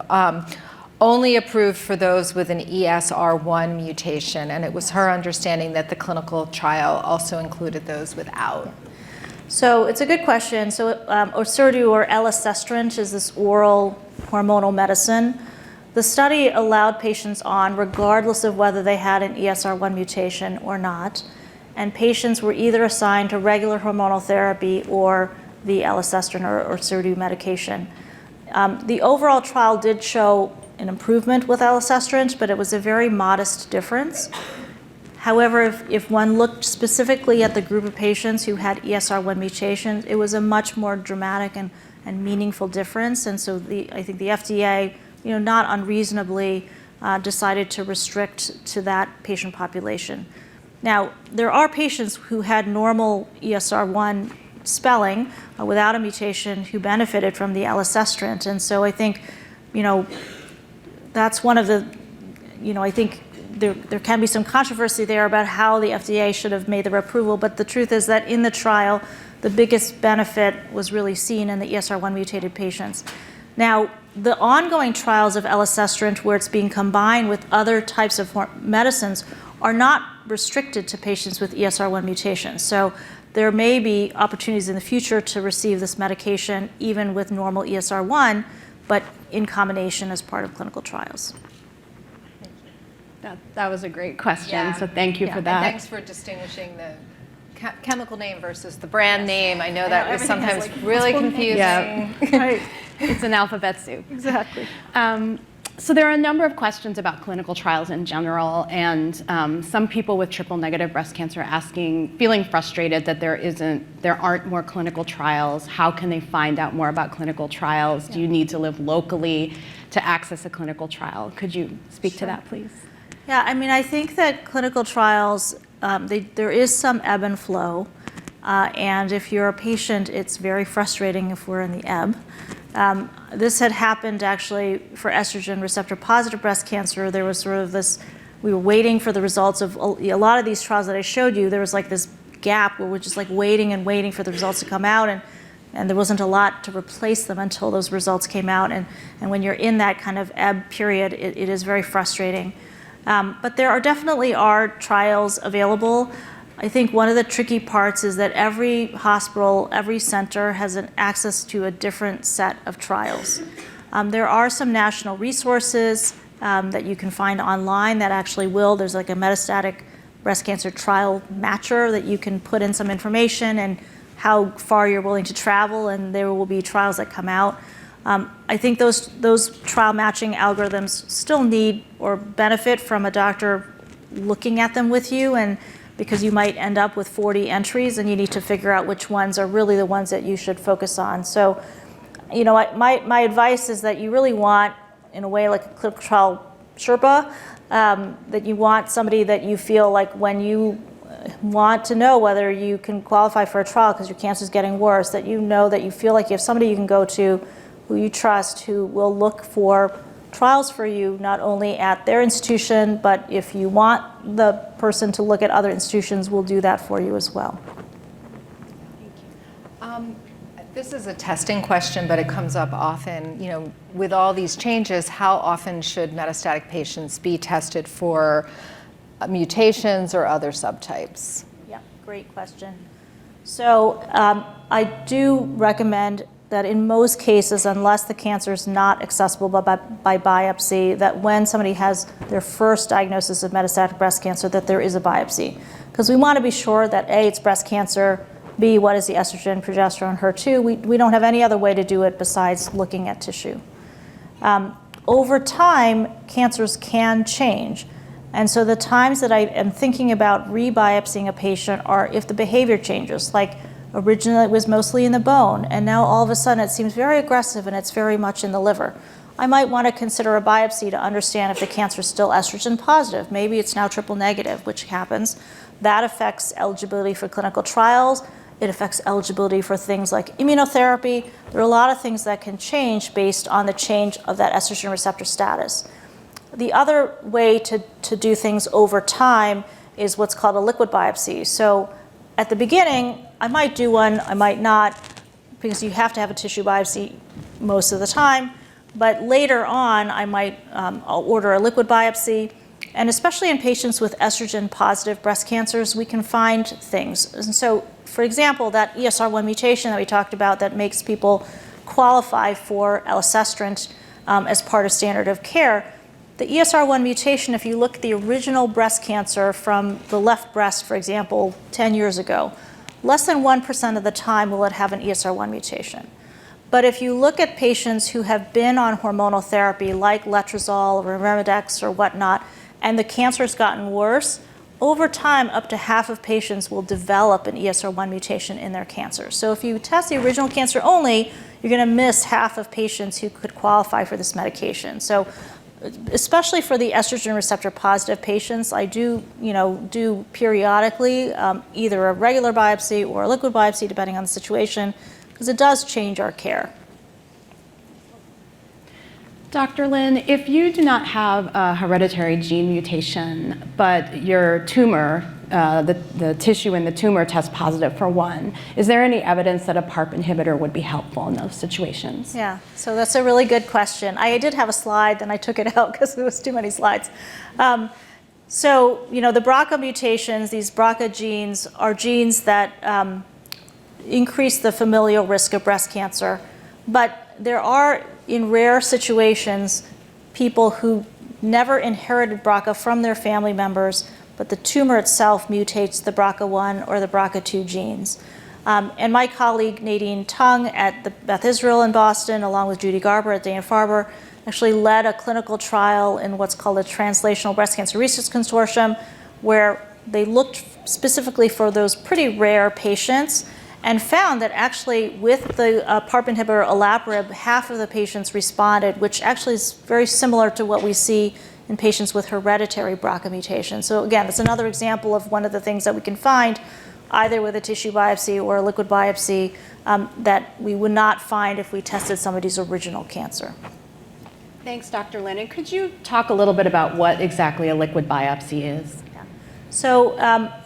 only approved for those with an ESR1 mutation, and it was her understanding that the clinical trial also included those without. So it's a good question. So Orserdu, or elacestrant, is this oral hormonal medicine. The study allowed patients on regardless of whether they had an ESR1 mutation or not, and patients were either assigned to regular hormonal therapy or the elacestrant or Orserdu medication. The overall trial did show an improvement with elacestrant, but it was a very modest difference. However, if one looked specifically at the group of patients who had ESR1 mutations, it was a much more dramatic and meaningful difference. And so I think the FDA, not unreasonably, decided to restrict to that patient population. Now, there are patients who had normal ESR1 spelling without a mutation who benefited from the elacestrant. And so I think, that's one of the, I think there can be some controversy there about how the FDA should have made their approval, but the truth is that in the trial, the biggest benefit was really seen in the ESR1 mutated patients. Now, the ongoing trials of elacestrant, where it's being combined with other types of medicines, are not restricted to patients with ESR1 mutations. So there may be opportunities in the future to receive this medication even with normal ESR1, but in combination as part of clinical trials. That was a great question, so thank you for that. And thanks for distinguishing the chemical name versus the brand name. I know that was sometimes really confusing. Yeah. Right. It's an alphabet soup. Exactly. So there are a number of questions about clinical trials in general, and some people with triple-negative breast cancer feeling frustrated that there aren't more clinical trials. How can they find out more about clinical trials? Do you need to live locally to access a clinical trial? Could you speak to that, please? Yeah, I think that clinical trials, there is some ebb and flow, and if you're a patient, it's very frustrating if we're in the ebb. This had happened actually for estrogen receptor positive breast cancer. There was sort of this, we were waiting for the results of a lot of these trials that I showed you. There was like this gap where we're just like waiting and waiting for the results to come out, and there wasn't a lot to replace them until those results came out. And when you're in that kind of ebb period, it is very frustrating. But there definitely are trials available. I think one of the tricky parts is that every hospital, every center has access to a different set of trials. There are some national resources that you can find online that actually there's like a metastatic breast cancer trial matcher that you can put in some information and how far you're willing to travel, and there will be trials that come out. I think those trial matching algorithms still need or benefit from a doctor looking at them with you, and because you might end up with 40 entries and you need to figure out which ones are really the ones that you should focus on. So, my advice is that you really want, in a way, like a clinical trial Sherpa, that you want somebody that you feel like when you want to know whether you can qualify for a trial because your cancer is getting worse, that that you feel like you have somebody you can go to who you trust, who will look for trials for you, not only at their institution, but if you want the person to look at other institutions, we'll do that for you as well. This is a testing question, but it comes up often. With all these changes, how often should metastatic patients be tested for mutations or other subtypes? Yeah, great question. So I do recommend that in most cases, unless the cancer is not accessible by biopsy, that when somebody has their first diagnosis of metastatic breast cancer, that there is a biopsy. Because we want to be sure that A, it's breast cancer, B, what is the estrogen, progesterone, HER2. We don't have any other way to do it besides looking at tissue. Over time, cancers can change. And so the times that I am thinking about rebiopsying a patient are if the behavior changes, like originally it was mostly in the bone, and now all of a sudden it seems very aggressive and it's very much in the liver. I might want to consider a biopsy to understand if the cancer is still estrogen positive. Maybe it's now triple negative, which happens. That affects eligibility for clinical trials. It affects eligibility for things like immunotherapy. There are a lot of things that can change based on the change of that estrogen receptor status. The other way to do things over time is what's called a liquid biopsy. So at the beginning, I might do one, I might not, because you have to have a tissue biopsy most of the time. But later on, I might I'll order a liquid biopsy. And especially in patients with estrogen-positive breast cancers, we can find things. And so, for example, that ESR1 mutation that we talked about that makes people qualify for elacestrant as part of standard of care, the ESR1 mutation, if you look at the original breast cancer from the left breast, for example, 10 years ago, less than 1% of the time will it have an ESR1 mutation. But if you look at patients who have been on hormonal therapy like letrozole or Remedex or whatnot, and the cancer's gotten worse, over time, up to half of patients will develop an ESR1 mutation in their cancer. So if you test the original cancer only, you're going to miss half of patients who could qualify for this medication. So especially for the estrogen receptor positive patients, I do periodically either a regular biopsy or a liquid biopsy, depending on the situation, because it does change our care. Dr. Lin, if you do not have a hereditary gene mutation, but your tumor, the tissue in the tumor tests positive for one, is there any evidence that a PARP inhibitor would be helpful in those situations? Yeah, so that's a really good question. I did have a slide, then I took it out because there was too many slides. So, the BRCA mutations, these BRCA genes, are genes that increase the familial risk of breast cancer. But there are, in rare situations, people who never inherited BRCA from their family members, but the tumor itself mutates the BRCA1 or the BRCA2 genes. And my colleague Nadine Tung at the Beth Israel in Boston, along with Judy Garber at Dana-Farber, actually led a clinical trial in what's called the Translational Breast Cancer Research Consortium, where they looked specifically for those pretty rare patients and found that actually with the PARP inhibitor olaparib, half of the patients responded, which actually is very similar to what we see in patients with hereditary BRCA mutation. So again, it's another example of one of the things that we can find either with a tissue biopsy or a liquid biopsy that we would not find if we tested somebody's original cancer. Thanks, Dr. Lin. And could you talk a little bit about what exactly a liquid biopsy is? Yeah. So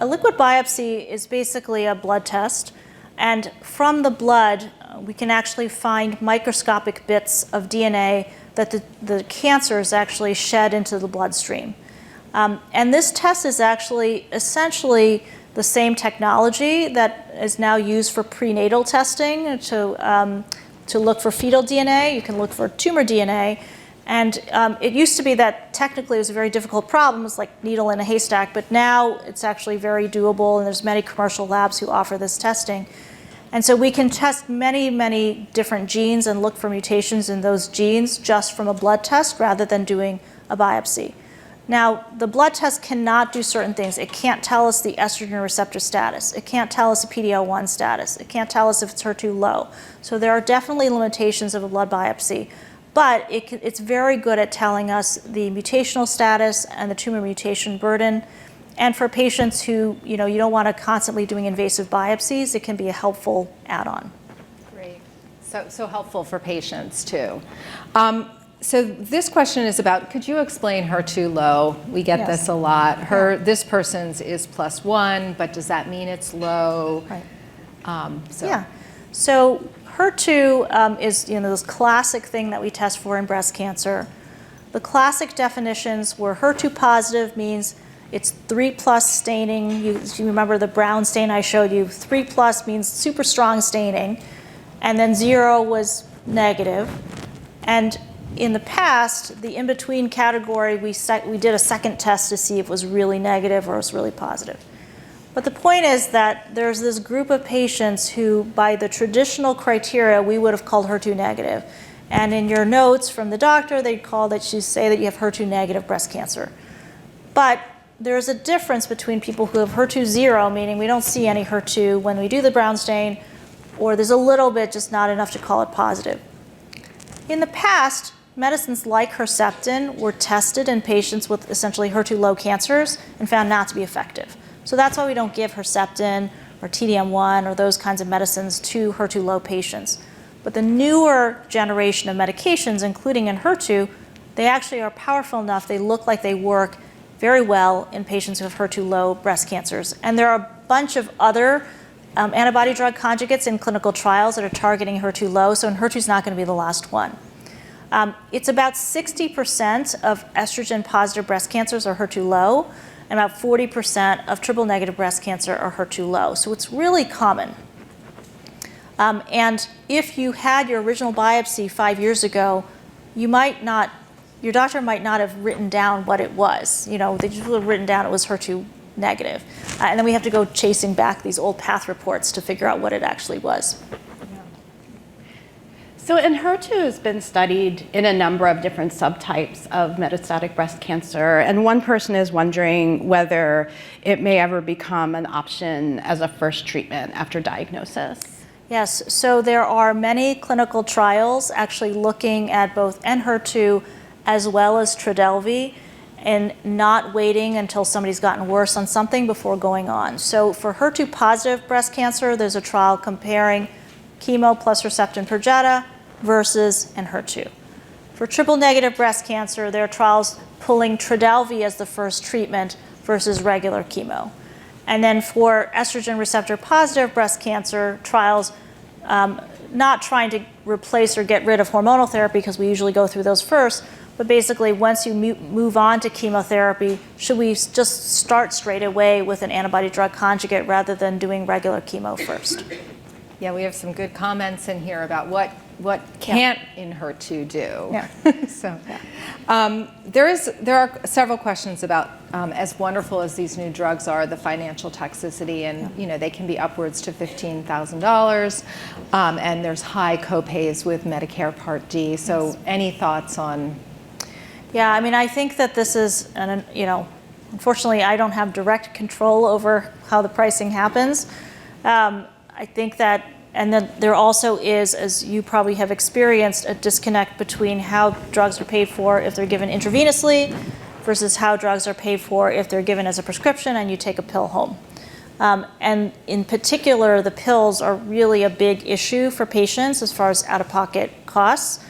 a liquid biopsy is basically a blood test. And from the blood, we can actually find microscopic bits of DNA that the cancer is actually shed into the bloodstream. And this test is actually essentially the same technology that is now used for prenatal testing to look for fetal DNA. You can look for tumor DNA. And it used to be that technically it was a very difficult problem. It was like needle in a haystack. But now it's actually very doable, and there's many commercial labs who offer this testing. And so we can test many, many different genes and look for mutations in those genes just from a blood test rather than doing a biopsy. Now, the blood test cannot do certain things. It can't tell us the estrogen receptor status. It can't tell us the PD-L1 status. It can't tell us if it's HER2 low. So there are definitely limitations of a blood biopsy. But it's very good at telling us the mutational status and the tumor mutation burden. And for patients who, you don't want to constantly doing invasive biopsies, it can be a helpful add-on. Great. So helpful for patients, too. So this question is about, could you explain HER2 low? We get this a lot. This person's is +1, but does that mean it's low? Right. So HER2 is this classic thing that we test for in breast cancer. The classic definitions were HER2 positive means it's 3+ staining. You remember the brown stain I showed you. 3+ means super strong staining, and then 0 was negative. And in the past, the in-between category, we did a second test to see if it was really negative or it was really positive. But the point is that there's this group of patients who, by the traditional criteria, we would have called HER2 negative. And in your notes from the doctor, they'd say that you have HER2 negative breast cancer. But there's a difference between people who have HER2 zero, meaning we don't see any HER2 when we do the Brown stain, or there's a little bit, just not enough to call it positive. In the past, medicines like Herceptin were tested in patients with essentially HER2 low cancers and found not to be effective. So that's why we don't give Herceptin or TDM1 or those kinds of medicines to HER2 low patients. But the newer generation of medications, including in HER2, they actually are powerful enough, they look like they work very well in patients who have HER2 low breast cancers. And there are a bunch of other antibody drug conjugates in clinical trials that are targeting HER2 low, so HER2 is not going to be the last one. It's about 60% of estrogen positive breast cancers are HER2 low, and about 40% of triple negative breast cancer are HER2 low. So it's really common. And if you had your original biopsy 5 years ago, your doctor might not have written down what it was. They just would have written down it was HER2 negative. And then we have to go chasing back these old path reports to figure out what it actually was. So HER2 has been studied in a number of different subtypes of metastatic breast cancer, and one person is wondering whether it may ever become an option as a first treatment after diagnosis. Yes, so there are many clinical trials actually looking at both Enhertu as well as Trodelvy and not waiting until somebody's gotten worse on something before going on. So for HER2 positive breast cancer, there's a trial comparing chemo plus Herceptin Perjeta versus Enhertu. For triple negative breast cancer, there are trials pulling Trodelvy as the first treatment versus regular chemo. And then for estrogen receptor positive breast cancer trials, not trying to replace or get rid of hormonal therapy because we usually go through those first, but basically once you move on to chemotherapy, should we just start straight away with an antibody drug conjugate rather than doing regular chemo first? Yeah, we have some good comments in here about what can't Enhertu do. Yeah. So, there are several questions about as wonderful as these new drugs are, the financial toxicity, and they can be upwards to $15,000, and there's high copays with Medicare Part D. So, any thoughts on? Yeah, I mean, I think that this is, unfortunately, I don't have direct control over how the pricing happens. I think that, and then there also is, as you probably have experienced, a disconnect between how drugs are paid for if they're given intravenously versus how drugs are paid for if they're given as a prescription and you take a pill home. And in particular, the pills are really a big issue for patients as far as out-of-pocket costs,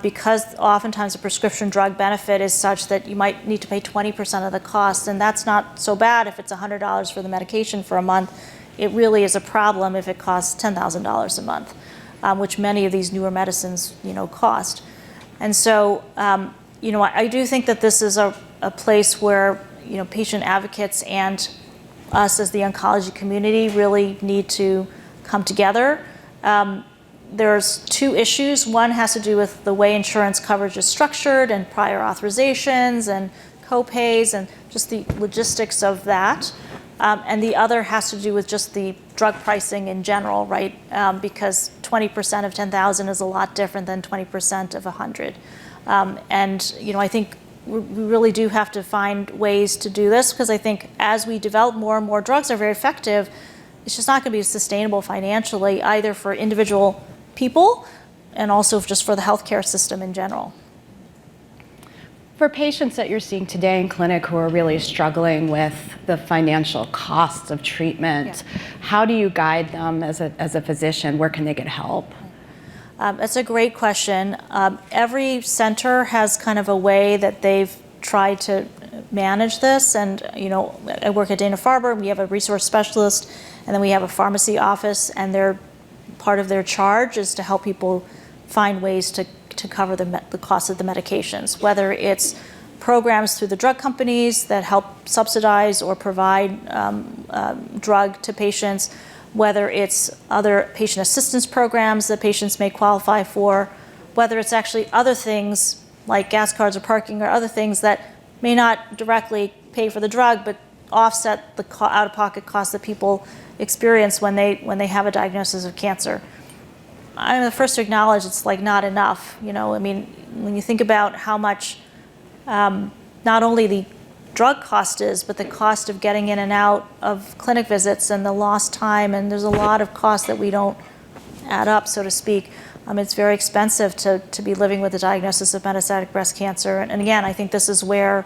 because oftentimes the prescription drug benefit is such that you might need to pay 20% of the cost, and that's not so bad if it's $100 for the medication for a month. It really is a problem if it costs $10,000 a month, which many of these newer medicines, cost. And so, I do think that this is a place where, patient advocates and us as the oncology community really need to come together. There's two issues. One has to do with the way insurance coverage is structured and prior authorizations and copays and just the logistics of that. And the other has to do with just the drug pricing in general, right? Because 20% of 10,000 is a lot different than 20% of 100. And I think we really do have to find ways to do this, because I think as we develop more and more drugs that are very effective, it's just not going to be sustainable financially, either for individual people and also just for the healthcare system in general. For patients that you're seeing today in clinic who are really struggling with the financial costs of treatment, how do you guide them as a physician? Where can they get help? That's a great question. Every center has kind of a way that they've tried to manage this. And, I work at Dana-Farber. We have a resource specialist, and then we have a pharmacy office, and part of their charge is to help people find ways to cover the cost of the medications, whether it's programs through the drug companies that help subsidize or provide drug to patients, whether it's other patient assistance programs that patients may qualify for, whether it's actually other things like gas cards or parking or other things that may not directly pay for the drug but offset the out-of-pocket costs that people experience when they have a diagnosis of cancer. I'm the first to acknowledge it's not enough. When you think about how much not only the drug cost is, but the cost of getting in and out of clinic visits and the lost time, and there's a lot of costs that we don't add up, so to speak. It's very expensive to be living with a diagnosis of metastatic breast cancer. And again, I think this is where,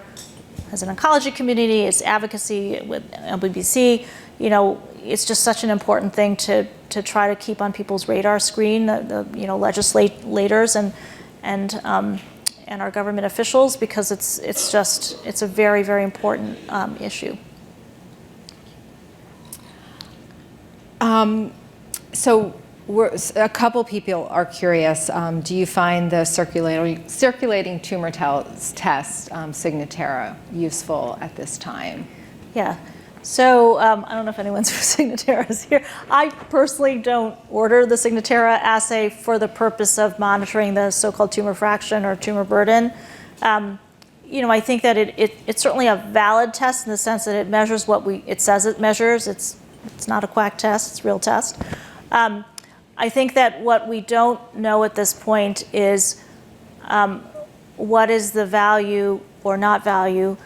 as an oncology community, it's advocacy with LBBC, it's just such an important thing to try to keep on people's radar screen, the legislators and our government officials, because it's a very, very important issue. So a couple people are curious. Do you find the circulating tumor test, Signatera, useful at this time? Yeah. So I don't know if anyone's for Signatera's here. I personally don't order the Signatera assay for the purpose of monitoring the so-called tumor fraction or tumor burden. I think that it's certainly a valid test in the sense that it measures what it says it measures. It's not a quack test, it's a real test. I think that what we don't know at this point is what is the value or not value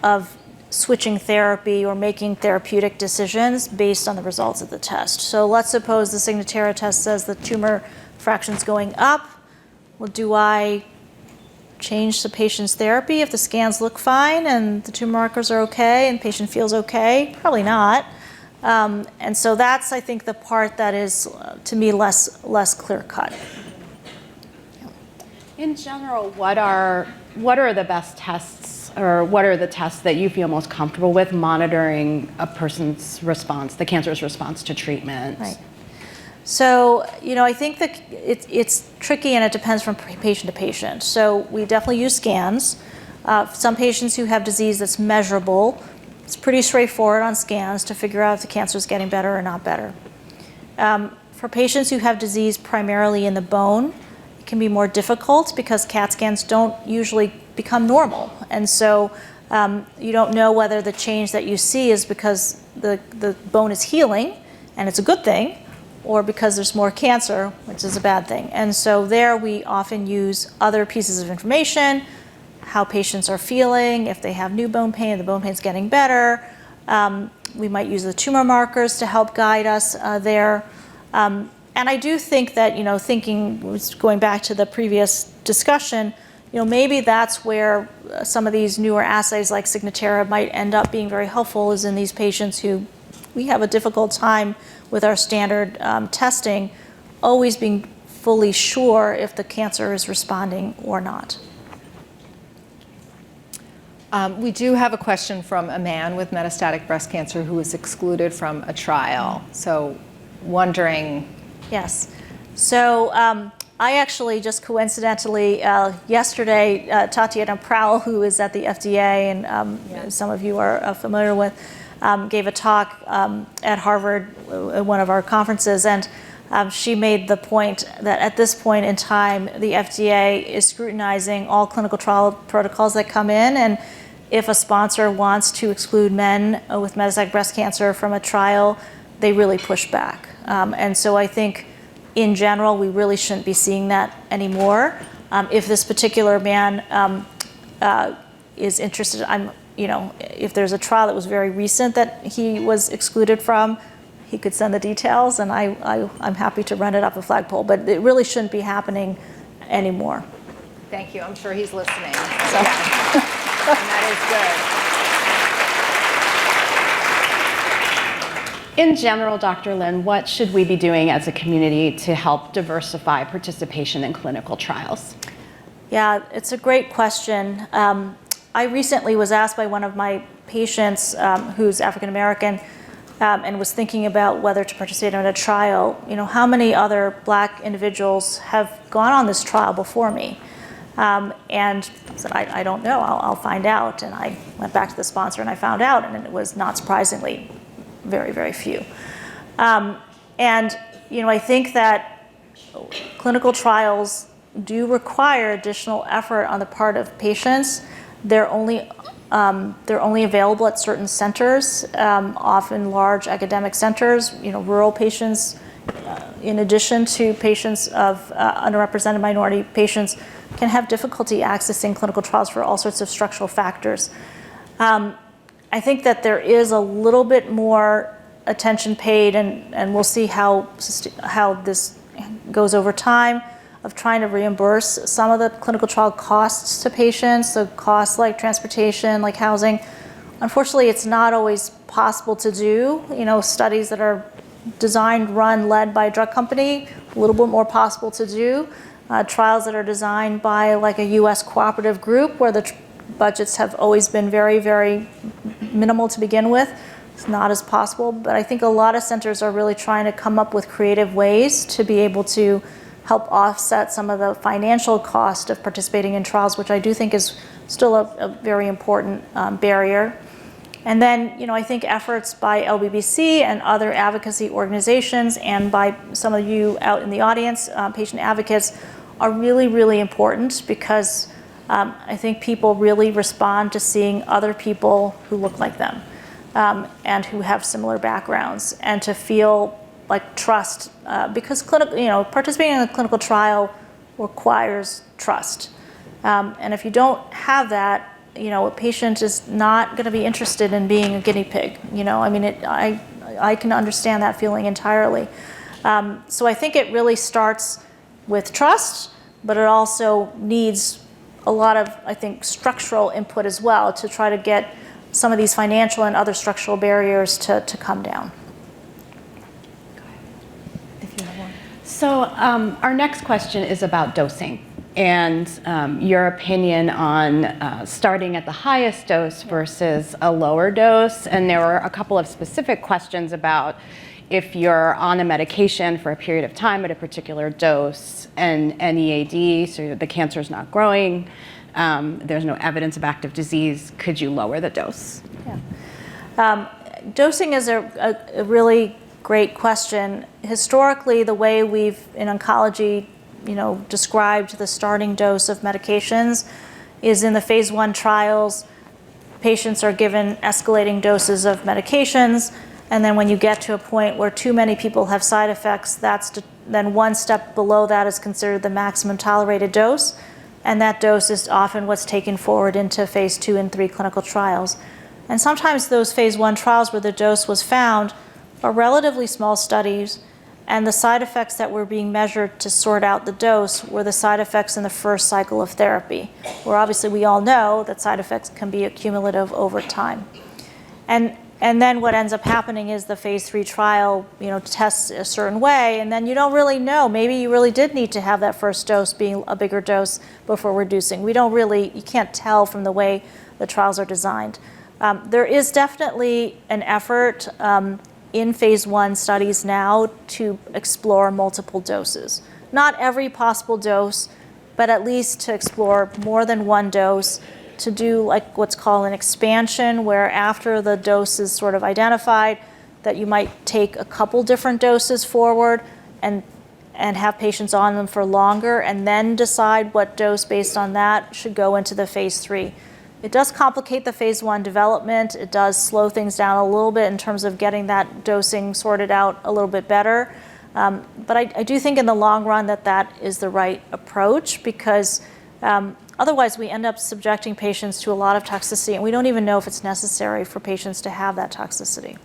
of switching therapy or making therapeutic decisions based on the results of the test. So let's suppose the Signatera test says the tumor fraction's going up. Well, do I change the patient's therapy if the scans look fine and the tumor markers are okay and the patient feels okay? Probably not. And so that's, I think, the part that is, to me, less clear-cut. In general, what are the best tests, or what are the tests that you feel most comfortable with monitoring a person's response, the cancer's response to treatment? Right. So, I think that it's tricky and it depends from patient to patient. So we definitely use scans. Some patients who have disease that's measurable, it's pretty straightforward on scans to figure out if the cancer is getting better or not better. For patients who have disease primarily in the bone, it can be more difficult because CAT scans don't usually become normal. And so you don't know whether the change that you see is because the bone is healing, and it's a good thing, or because there's more cancer, which is a bad thing. And so there we often use other pieces of information, how patients are feeling, if they have new bone pain, the bone pain's getting better. We might use the tumor markers to help guide us there. And I do think that, going back to the previous discussion, maybe that's where some of these newer assays like Signatera might end up being very helpful, is in these patients who we have a difficult time with our standard testing, always being fully sure if the cancer is responding or not. We do have a question from a man with metastatic breast cancer who was excluded from a trial. So wondering. Yes. So I actually just coincidentally yesterday, Tatiana Prowl, who is at the FDA and some of you are familiar with, gave a talk at Harvard at one of our conferences, and she made the point that at this point in time, the FDA is scrutinizing all clinical trial protocols that come in, and if a sponsor wants to exclude men with metastatic breast cancer from a trial, they really push back. And so I think in general, we really shouldn't be seeing that anymore. If this particular man is interested, if there's a trial that was very recent that he was excluded from, he could send the details, and I'm happy to run it up a flagpole. But it really shouldn't be happening anymore. Thank you. I'm sure he's listening. So. Yeah. And that is good. In general, Dr. Lin, what should we be doing as a community to help diversify participation in clinical trials? Yeah, it's a great question. I recently was asked by one of my patients who's African American and was thinking about whether to participate in a trial, how many other Black individuals have gone on this trial before me? And I said, I don't know, I'll find out. And I went back to the sponsor and I found out, and it was not surprisingly very, very few. I think that clinical trials do require additional effort on the part of patients. They're only available at certain centers, often large academic centers. Rural patients, in addition to patients of underrepresented minority patients, can have difficulty accessing clinical trials for all sorts of structural factors. I think that there is a little bit more attention paid, and we'll see how this goes over time, of trying to reimburse some of the clinical trial costs to patients, so costs like transportation, like housing. Unfortunately, it's not always possible to do. Studies that are designed, run, led by a drug company, a little bit more possible to do. Trials that are designed by like a US cooperative group where the budgets have always been very, very minimal to begin with. It's not as possible, but I think a lot of centers are really trying to come up with creative ways to be able to help offset some of the financial cost of participating in trials, which I do think is still a very important barrier. And then, I think efforts by LBBC and other advocacy organizations and by some of you out in the audience, patient advocates, are really, really important because I think people really respond to seeing other people who look like them and who have similar backgrounds, and to feel like trust, because participating in a clinical trial requires trust. And if you don't have that, a patient is not going to be interested in being a guinea pig. I can understand that feeling entirely. So I think it really starts with trust, but it also needs a lot of, I think, structural input as well to try to get some of these financial and other structural barriers to come down. So our next question is about dosing and your opinion on starting at the highest dose versus a lower dose. And there were a couple of specific questions about if you're on a medication for a period of time at a particular dose and NEAD, so the cancer is not growing, there's no evidence of active disease, could you lower the dose? Yeah. Dosing is a really great question. Historically, the way we've, in oncology, described the starting dose of medications is in the phase 1 trials, patients are given escalating doses of medications, and then when you get to a point where too many people have side effects, then one step below that is considered the maximum tolerated dose, and that dose is often what's taken forward into phase 2 and 3 clinical trials. And sometimes those phase 1 trials where the dose was found are relatively small studies, and the side effects that were being measured to sort out the dose were the side effects in the first cycle of therapy, where obviously we all know that side effects can be accumulative over time. And then what ends up happening is the phase 3 trial, tests a certain way, and then you don't really know. Maybe you really did need to have that first dose being a bigger dose before reducing. You can't tell from the way the trials are designed. There is definitely an effort in phase 1 studies now to explore multiple doses. Not every possible dose, but at least to explore more than one dose, to do like what's called an expansion, where after the dose is sort of identified, that you might take a couple different doses forward and have patients on them for longer, and then decide what dose based on that should go into the phase 3. It does complicate the phase 1 development. It does slow things down a little bit in terms of getting that dosing sorted out a little bit better. But I do think in the long run that is the right approach, because otherwise we end up subjecting patients to a lot of toxicity, and we don't even know if it's necessary for patients to have that toxicity.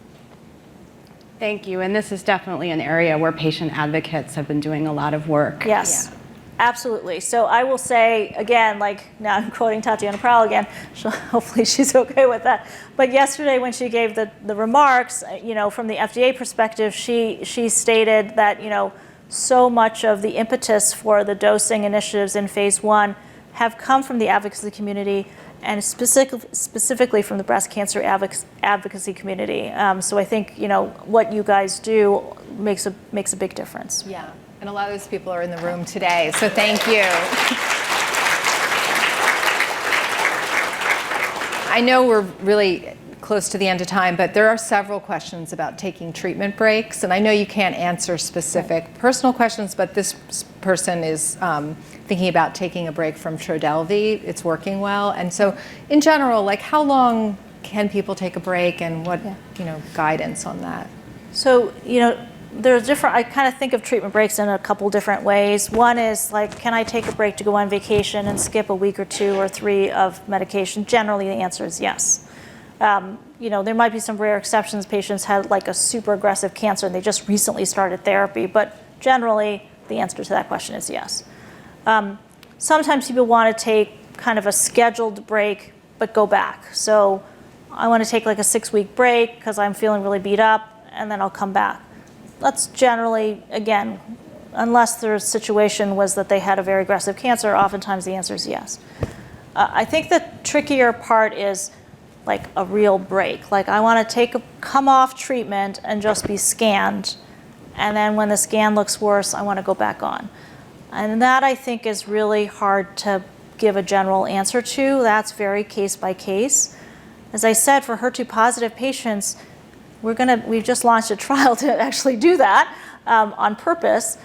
Thank you. And this is definitely an area where patient advocates have been doing a lot of work. Yes. Yeah. Absolutely. So I will say, again, now I'm quoting Tatiana Prowl again, hopefully she's okay with that. But yesterday when she gave the remarks, from the FDA perspective, she stated that, so much of the impetus for the dosing initiatives in phase 1 have come from the advocacy community, and specifically from the breast cancer advocacy community. So I think, what you guys do makes a big difference. Yeah. And a lot of those people are in the room today, so thank you. I know we're really close to the end of time, but there are several questions about taking treatment breaks, and I know you can't answer specific personal questions, but this person is thinking about taking a break from Trodelvy. It's working well, and so in general, how long can people take a break, and what guidance on that? So there's different, I kind of think of treatment breaks in a couple different ways. One is can I take a break to go on vacation and skip a week or 2 or 3 of medication? Generally, the answer is yes. There might be some rare exceptions. Patients had like a super aggressive cancer and they just recently started therapy, but generally the answer to that question is yes. Sometimes people want to take kind of a scheduled break, but go back. So I want to take like a 6-week break because I'm feeling really beat up, and then I'll come back. That's generally, again, unless their situation was that they had a very aggressive cancer, oftentimes the answer is yes. I think the trickier part is like a real break. Like I want to come off treatment and just be scanned, and then when the scan looks worse, I want to go back on. And that I think is really hard to give a general answer to. That's very case by case. As I said, for HER2 positive patients, we've just launched a trial to actually do that on purpose.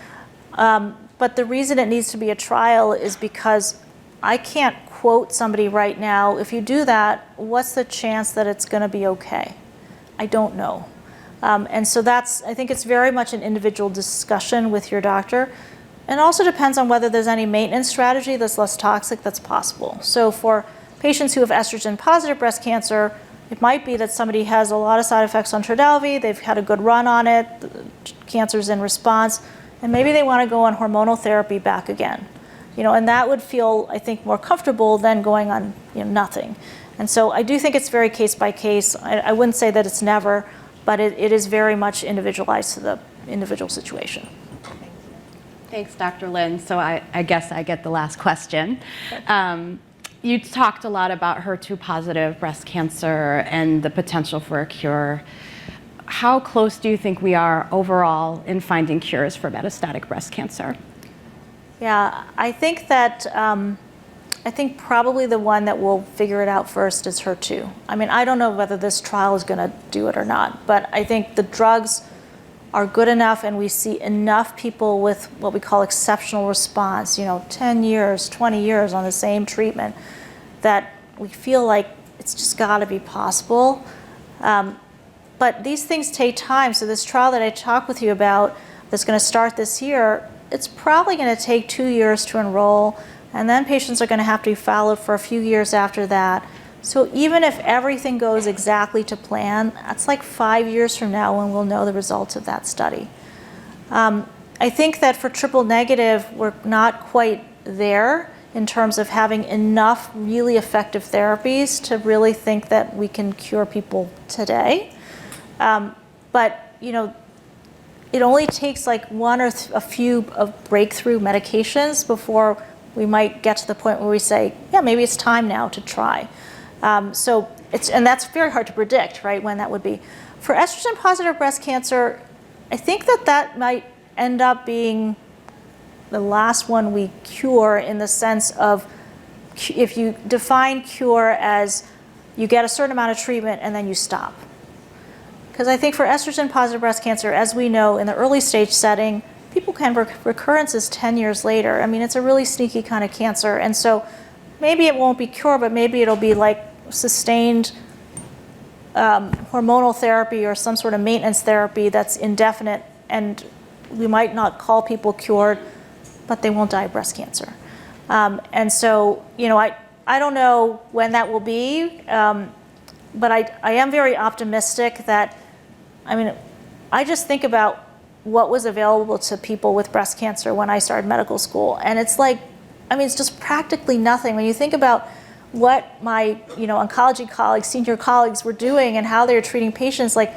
But the reason it needs to be a trial is because I can't quote somebody right now, if you do that, what's the chance that it's going to be okay? I don't know. And so I think it's very much an individual discussion with your doctor. And also depends on whether there's any maintenance strategy that's less toxic that's possible. So for patients who have estrogen-positive breast cancer, it might be that somebody has a lot of side effects on Trodelvy, they've had a good run on it, the cancer's in response, and maybe they want to go on hormonal therapy back again. And that would feel, I think, more comfortable than going on nothing. And so I do think it's very case by case. I wouldn't say that it's never, but it is very much individualized to the individual situation. Thanks, Dr. Lin. So I guess I get the last question. You talked a lot about HER2 positive breast cancer and the potential for a cure. How close do you think we are overall in finding cures for metastatic breast cancer? Yeah, I think that probably the one that will figure it out first is HER2. I mean, I don't know whether this trial is going to do it or not, but I think the drugs are good enough and we see enough people with what we call exceptional response, 10 years, 20 years on the same treatment, that we feel like it's just got to be possible. But these things take time. So this trial that I talked with you about that's going to start this year, it's probably going to take 2 years to enroll, and then patients are going to have to be followed for a few years after that. So even if everything goes exactly to plan, that's like 5 years from now when we'll know the results of that study. I think that for triple negative, we're not quite there in terms of having enough really effective therapies to really think that we can cure people today. But it only takes like one or a few of breakthrough medications before we might get to the point where we say, yeah, maybe it's time now to try. And that's very hard to predict, right, when that would be. For estrogen-positive breast cancer, I think that might end up being the last one we cure, in the sense of if you define cure as you get a certain amount of treatment and then you stop. Because I think for estrogen-positive breast cancer, as we know, in the early stage setting, people can recurrences 10 years later. I mean, it's a really sneaky kind of cancer. And so maybe it won't be cured, but maybe it'll be like sustained hormonal therapy or some sort of maintenance therapy that's indefinite, and we might not call people cured, but they won't die of breast cancer. And so, I don't know when that will be, but I am very optimistic that, I just think about what was available to people with breast cancer when I started medical school, and it's like, it's just practically nothing. When you think about what my oncology colleagues, senior colleagues were doing and how they were treating patients, they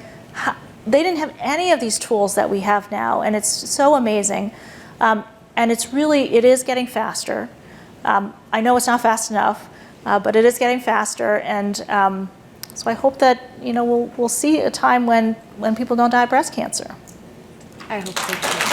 didn't have any of these tools that we have now, and it's so amazing. And it is getting faster. I know it's not fast enough, but it is getting faster, and so I hope that we'll see a time when people don't die of breast cancer. I hope so too.